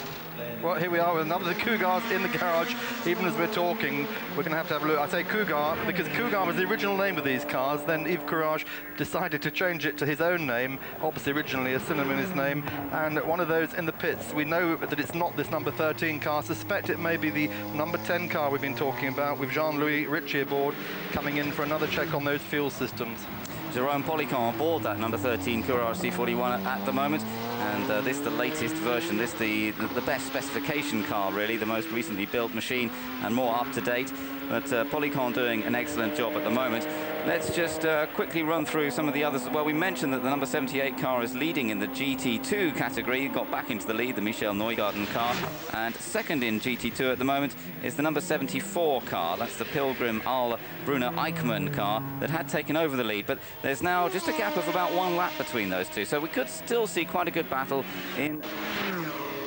Well, here we are with another of the Cougars in the garage. Even as we're talking, we're going to have a look. I say Cougar because Cougar was the original name of these cars. Then Yves Courage decided to change it to his own name, obviously originally a synonym in his name, and one of those in the pits. We know that it's not this number 13 car. Suspect it may be the number 10 car we've been talking about, with Jean-Louis Ritchie aboard, coming in for another check on those fuel systems. Jerome Poliquin aboard that number 13 Courage C41 at the moment, and this is the latest version. This the best specification car, really, the most recently built machine and more up to date. But Poliquin doing an excellent job at the moment. Let's just quickly run through some of the others as well. We mentioned that the number 78 car is leading in the GT2 category. Got back into the lead, the Michel Neugarten car. And second in GT2 at the moment is the number 74 car. That's the Pilgrim Al Brunner Eichmann car that had taken over the lead. But there's now just a gap of about 1 lap between those two. So we could still see quite a good battle in...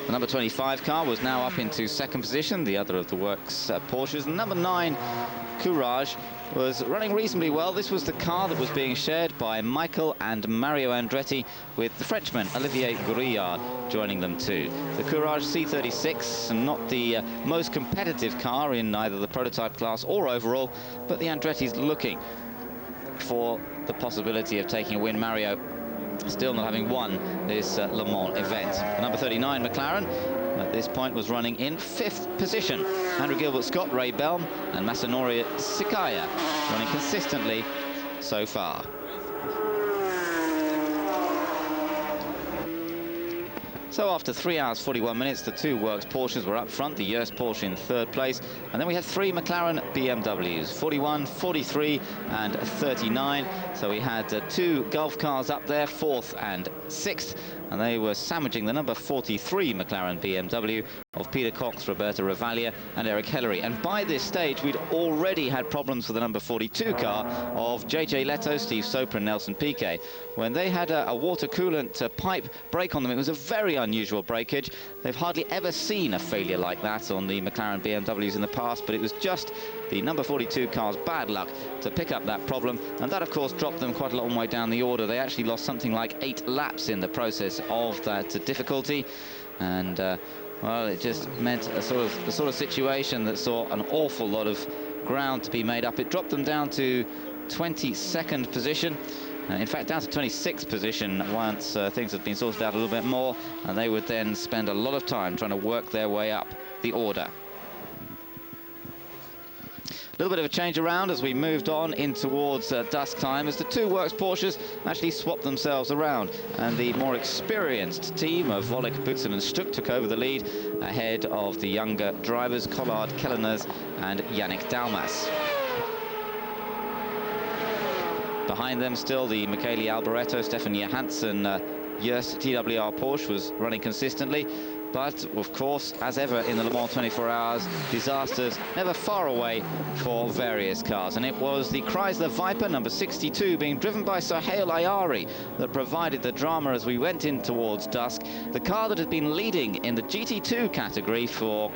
The number 25 car was now up into second position, the other of the works Porsches. And number 9, Courage, was running reasonably well. This was the car that was being shared by Michael and Mario Andretti, with the Frenchman Olivier Griard joining them too. The Courage C36, not the most competitive car in either the prototype class or overall, but the Andretti's looking for the possibility of taking a win. Mario still not having won this Le Mans event. The number 39 McLaren at this point was running in 5th position. Andrew Gilbert-Scott, Ray Belm and Masanori Sikaya running consistently so far. So after 3 hours 41 minutes, the 2 works Porsches were up front, the Joest Porsche in 3rd place, and then we had 3 McLaren BMWs, 41, 43 and 39. So we had 2 Gulf cars up there, 4th and 6th, and they were sandwiching the number 43 McLaren BMW of Peter Cox, Roberto Ravaglia and Eric Hellery. And by this stage, we'd already had problems with the number 42 car of JJ Leto, Steve Soper and Nelson Piquet. When they had a water coolant pipe break on them, it was a very unusual breakage. They've hardly ever seen a failure like that on the McLaren BMWs in the past, but it was just the number 42 car's bad luck to pick up that problem, and that of course dropped them quite a long way down the order. They actually lost something like 8 laps in the process of that difficulty, and well, it just meant the sort of situation that saw an awful lot of ground to be made up. It dropped them down to 22nd position. In fact, down to 26th position once things had been sorted out a little bit more, and they would then spend a lot of time trying to work their way up the order. A little bit of a change around as we moved on in towards dusk time, as the 2 works Porsches actually swapped themselves around, and the more experienced team of Volek, Butsen and Stuck took over the lead ahead of the younger drivers Collard, Kelleners and Yannick Dalmas. Behind them still the Michele Alboreto, Stefan Johansson Joest TWR Porsche was running consistently. But, of course, as ever in the Le Mans 24 Hours, disasters never far away for various cars. And it was the Chrysler Viper, number 62, being driven by Sohail Ayari, that provided the drama as we went in towards dusk. The car that had been leading in the GT2 category for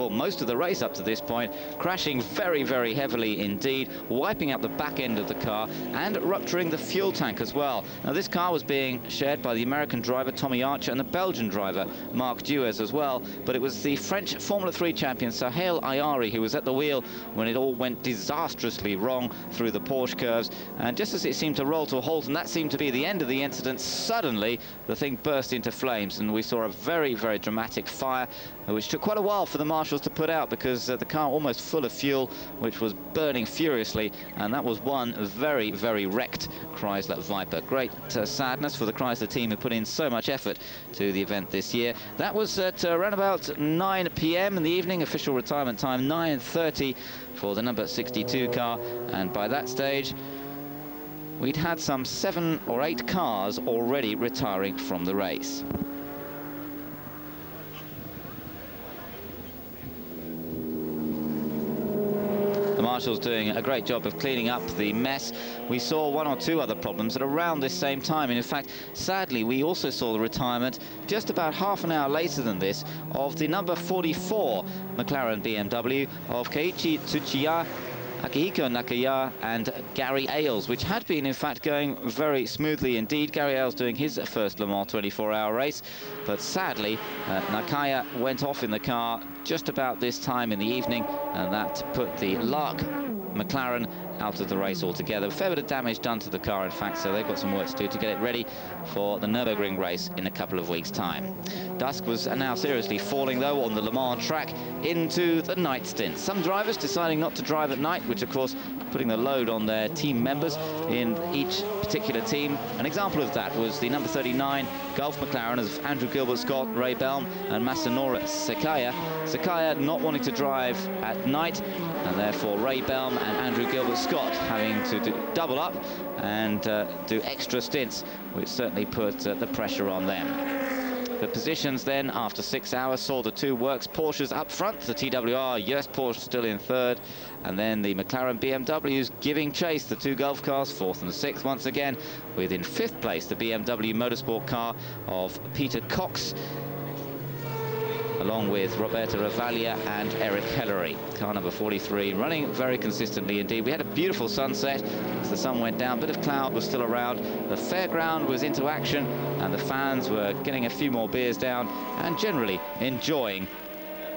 most of the race up to this point, crashing very, very heavily indeed, wiping out the back end of the car and rupturing the fuel tank as well. Now, this car was being shared by the American driver Tommy Archer and the Belgian driver Marc Duez as well, but it was the French Formula 3 champion Sohail Ayari who was at the wheel when it all went disastrously wrong through the Porsche curves. And just as it seemed to roll to a halt, and that seemed to be the end of the incident, suddenly the thing burst into flames, and we saw a very, very dramatic fire, which took quite a while for the marshals to put out, because the car almost full of fuel, which was burning furiously, and that was one very, very wrecked Chrysler Viper. Great sadness for the Chrysler team who put in so much effort to the event this year. That was at around about 9 p.m. in the evening, official retirement time 9:30 for the number 62 car, and by that stage we'd had some 7 or 8 cars already retiring from the race. The marshals doing a great job of cleaning up the mess. We saw 1 or 2 other problems at around this same time, and in fact, sadly, we also saw the retirement just about half an hour later than this of the number 44 McLaren BMW of Keiichi Tsuchiya, Akihiko Nakaya and Gary Ailes, which had been in fact going very smoothly indeed. Gary Ailes doing his first Le Mans 24-hour race, but sadly Nakaya went off in the car just about this time in the evening, and that put the Lark McLaren out of the race altogether. A fair bit of damage done to the car, in fact, so they've got some work to do to get it ready for the Nürburgring race in a couple of weeks' time. Dusk was now seriously falling, though, on the Le Mans track into the night stint. Some drivers deciding not to drive at night, which, of course, putting the load on their team members in each particular team. An example of that was the number 39 Gulf McLaren of Andrew Gilbert-Scott, Ray Belm and Masanori Sekaya. Sekaya not wanting to drive at night, and therefore Ray Belm and Andrew Gilbert-Scott having to double up and do extra stints, which certainly put the pressure on them. The positions then, after 6 hours, saw the 2 Works Porsches up front, the TWR Joest Porsche still in 3rd, and then the McLaren BMWs giving chase, the 2 Gulf cars, 4th and 6th once again, with in 5th place the BMW Motorsport car of Peter Cox, along with Roberto Ravaglia and Eric Hellery. Car number 43 running very consistently indeed. We had a beautiful sunset as the sun went down. A bit of cloud was still around. The fairground was into action, and the fans were getting a few more beers down and generally enjoying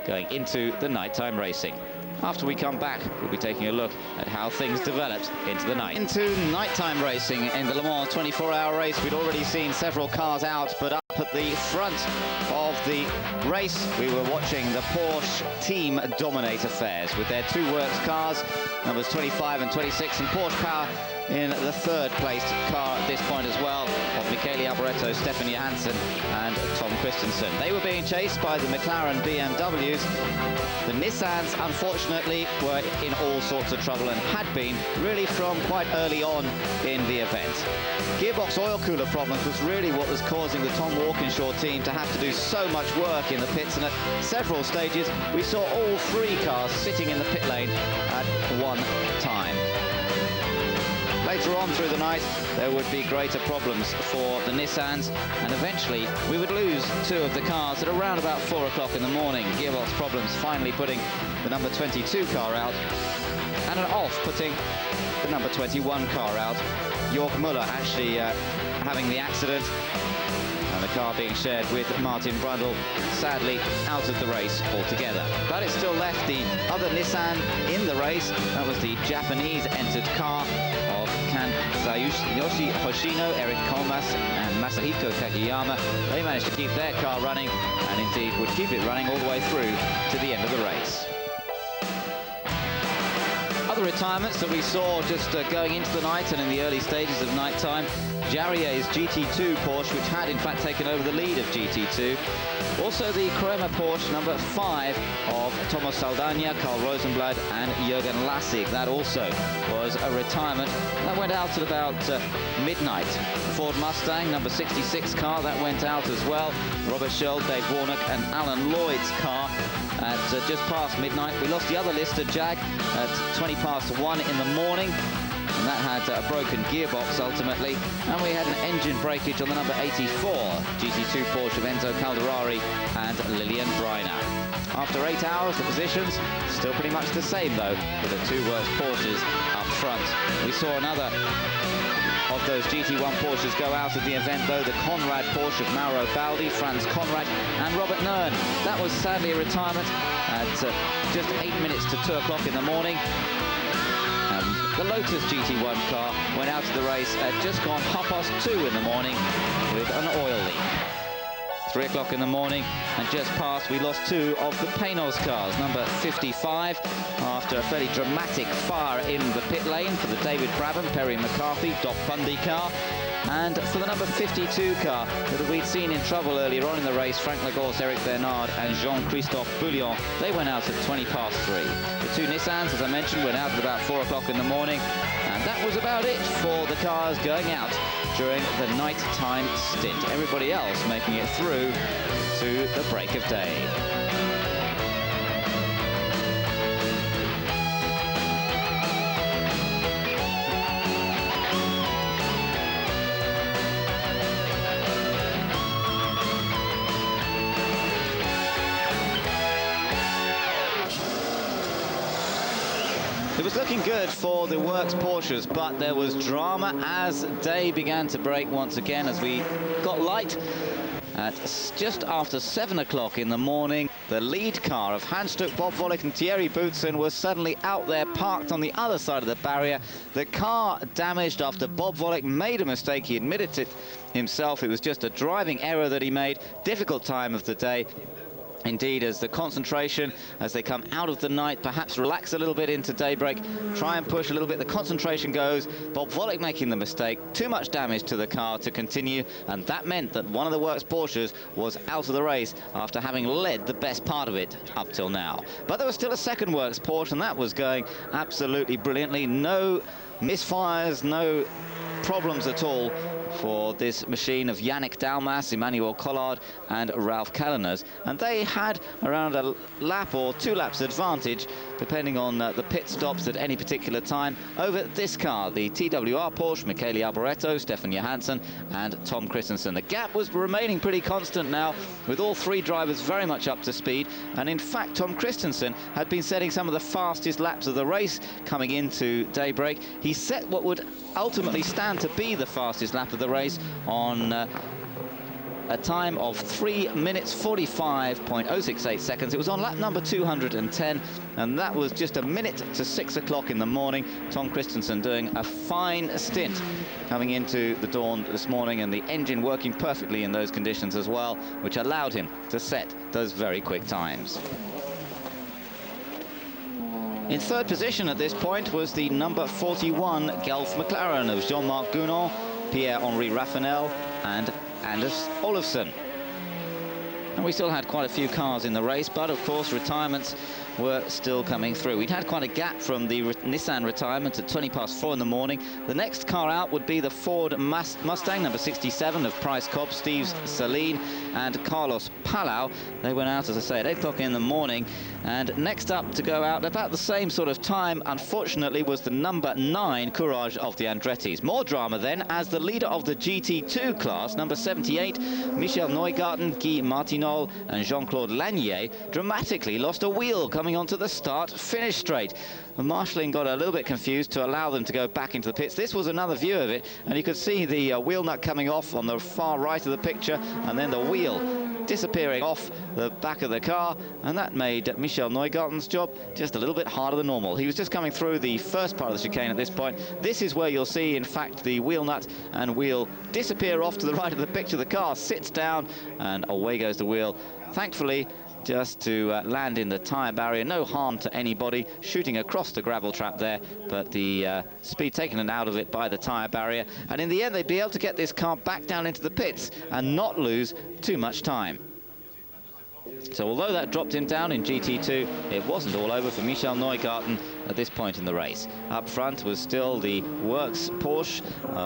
going into the nighttime racing. After we come back, we'll be taking a look at how things developed into the night. Into nighttime racing in the Le Mans 24-hour race. We'd already seen several cars out, but up at the front of the race, we were watching the Porsche team dominate affairs with their 2 Works cars, numbers 25 and 26, and Porsche Power in the 3rd placed car at this point as well, of Michele Alboreto, Stefan Johansson and Tom Christensen. They were being chased by the McLaren BMWs. The Nissans, unfortunately, were in all sorts of trouble and had been really from quite early on in the event. Gearbox oil cooler problems was really what was causing the Tom Walkinshaw team to have to do so much work in the pits, and at several stages we saw all 3 cars sitting in the pit lane at one time. Later on through the night, there would be greater problems for the Nissans, and eventually we would lose 2 of the cars at around about 4 o'clock in the morning. Gearbox problems finally putting the number 22 car out, and an off putting the number 21 car out. Jörg Müller actually having the accident, and the car being shared with Martin Brundle, sadly out of the race altogether. But it still left the other Nissan in the race. That was the Japanese entered car of Yoshi Hoshino, Eric Kolmas and Masahiko Kageyama. They managed to keep their car running, and indeed would keep it running all the way through to the end of the race. Other retirements that we saw just going into the night and in the early stages of nighttime Jarrier's GT2 Porsche, which had in fact taken over the lead of GT2. Also the Crema Porsche number 5 of Thomas Saldana, Carl Rosenblad and Jürgen Lassig. That also was a retirement. That went out at about midnight. Ford Mustang number 66 car, that went out as well. Robert Scholl, Dave Warnock and Alan Lloyd's car at just past midnight. We lost the other Lister Jag at 20 past 1 in the morning. And that had a broken gearbox ultimately, and we had an engine breakage on the number 84 GT2 Porsche of Enzo Calderari and Lilian Breiner. After 8 hours, the positions still pretty much the same though, with the two worst Porsches up front. We saw another of those GT1 Porsches go out of the event though, the Conrad Porsche of Mauro Baldi, Franz Conrad and Robert Nern. That was sadly a retirement at just 8 minutes to 2 o'clock in the morning. The Lotus GT1 car went out of the race at just gone 2:30 in the morning with an oil leak. 3 o'clock in the morning, and just past, we lost 2 of the Paynos cars. Number 55, after a fairly dramatic fire in the pit lane for the David Brabham, Perry McCarthy, Doc Bundy car. And for the number 52 car that we'd seen in trouble earlier on in the race, Frank Lagorce, Eric Bernard and Jean-Christophe Bouillon, they went out at 20 past 3. The two Nissans, as I mentioned, went out at about 4 o'clock in the morning, and that was about it for the cars going out during the night-time stint. Everybody else making it through to the break of day. It was looking good for the Works Porsches, but there was drama as day began to break once again as we got light at just after 7 o'clock in the morning. The lead car of Hans Stuck, Bob Wollek and Thierry Boutsen was suddenly out there parked on the other side of the barrier. The car damaged after Bob Wollek made a mistake. He admitted it himself. It was just a driving error that he made. Difficult time of the day. Indeed, as the concentration, as they come out of the night, perhaps relax a little bit into daybreak, try and push a little bit, the concentration goes. Bob Wollek making the mistake, too much damage to the car to continue, and that meant that one of the Works Porsches was out of the race after having led the best part of it up till now. But there was still a second Works Porsche, and that was going absolutely brilliantly. No misfires, no problems at all for this machine of Yannick Dalmas, Emmanuel Collard and Ralph Kalleners, and they had around a lap or 2 laps advantage depending on the pit stops at any particular time over this car, the TWR Porsche, Michele Alboreto, Stefan Johansson and Tom Christensen. The gap was remaining pretty constant now, with all 3 drivers very much up to speed, and in fact Tom Christensen had been setting some of the fastest laps of the race coming into daybreak. He set what would ultimately stand to be the fastest lap of the race on a time of 3 minutes 45.068 seconds. It was on lap number 210, and that was just a minute to 6 o'clock in the morning. Tom Christensen doing a fine stint coming into the dawn this morning, and the engine working perfectly in those conditions as well, which allowed him to set those very quick times. In third position at this point was the number 41 Guelph McLaren of Jean-Marc Gounon, Pierre-Henri Raffanel and Anders Olofsson. And we still had quite a few cars in the race, but of course retirements were still coming through. We'd had quite a gap from the Nissan retirement at 20 past 4 in the morning. The next car out would be the Ford Mustang number 67 of Price Cobb, Steve Saleen and Carlos Palau. They went out, as I say, at 8 o'clock in the morning. And next up to go out about the same sort of time, unfortunately, was the number 9 Courage of the Andrettis. More drama then, as the leader of the GT2 class, number 78, Michel Neugarten, Guy Martinol and Jean-Claude Lanier, dramatically lost a wheel coming onto the start-finish straight. The marshalling got a little bit confused to allow them to go back into the pits. This was another view of it, and you could see the wheel nut coming off on the far right of the picture, and then the wheel disappearing off the back of the car, and that made Michel Neugarten's job just a little bit harder than normal. He was just coming through the first part of the chicane at this point. This is where you'll see, in fact, the wheel nut and wheel disappear off to the right of the picture. The car sits down, and away goes the wheel. Thankfully, just to land in the tyre barrier. No harm to anybody, shooting across the gravel trap there, but the speed taken out of it by the tyre barrier. And in the end, they'd be able to get this car back down into the pits and not lose too much time. So although that dropped him down in GT2, it wasn't all over for Michel Neugarten at this point in the race. Up front was still the Works Porsche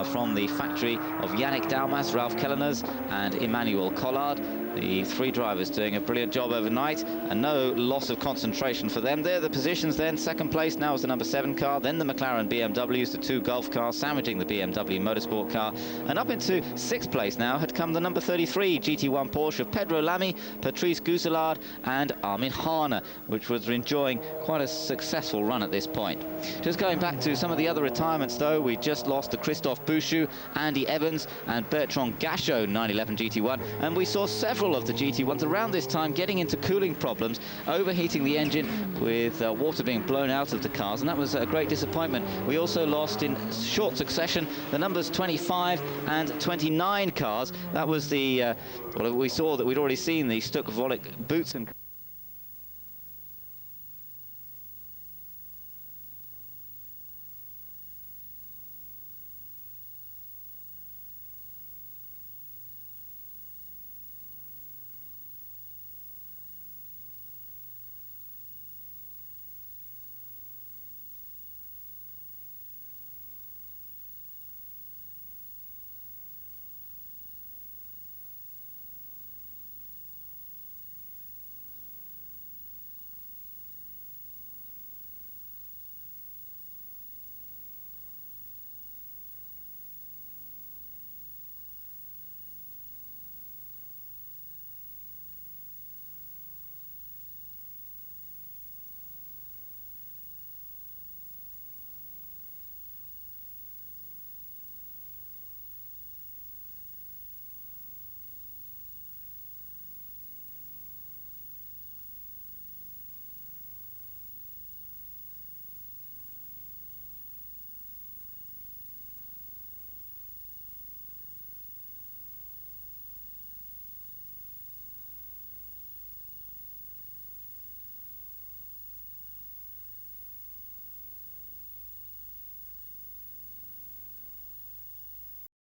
from the factory of Yannick Dalmas, Ralph Kelleners and Emmanuel Collard. The three drivers doing a brilliant job overnight, and no loss of concentration for them. They're the positions then. Second place now is the number 7 car, then the McLaren BMWs, the 2 Golf cars, sandwiching the BMW Motorsport car. And up into 6th place now had come the number 33 GT1 Porsche of Pedro Lamy, Patrice Gousselard and Armin Hahne, which was enjoying quite a successful run at this point. Just going back to some of the other retirements though, we just lost to Christophe Bouchou, Andy Evans and Bertrand Gachot 911 GT1, and we saw several of the GT1s around this time getting into cooling problems, overheating the engine with water being blown out of the cars, and that was a great disappointment. We also lost in short succession the numbers 25 and 29 cars. That was the well, we saw that we'd already seen the Stuck Volley boots and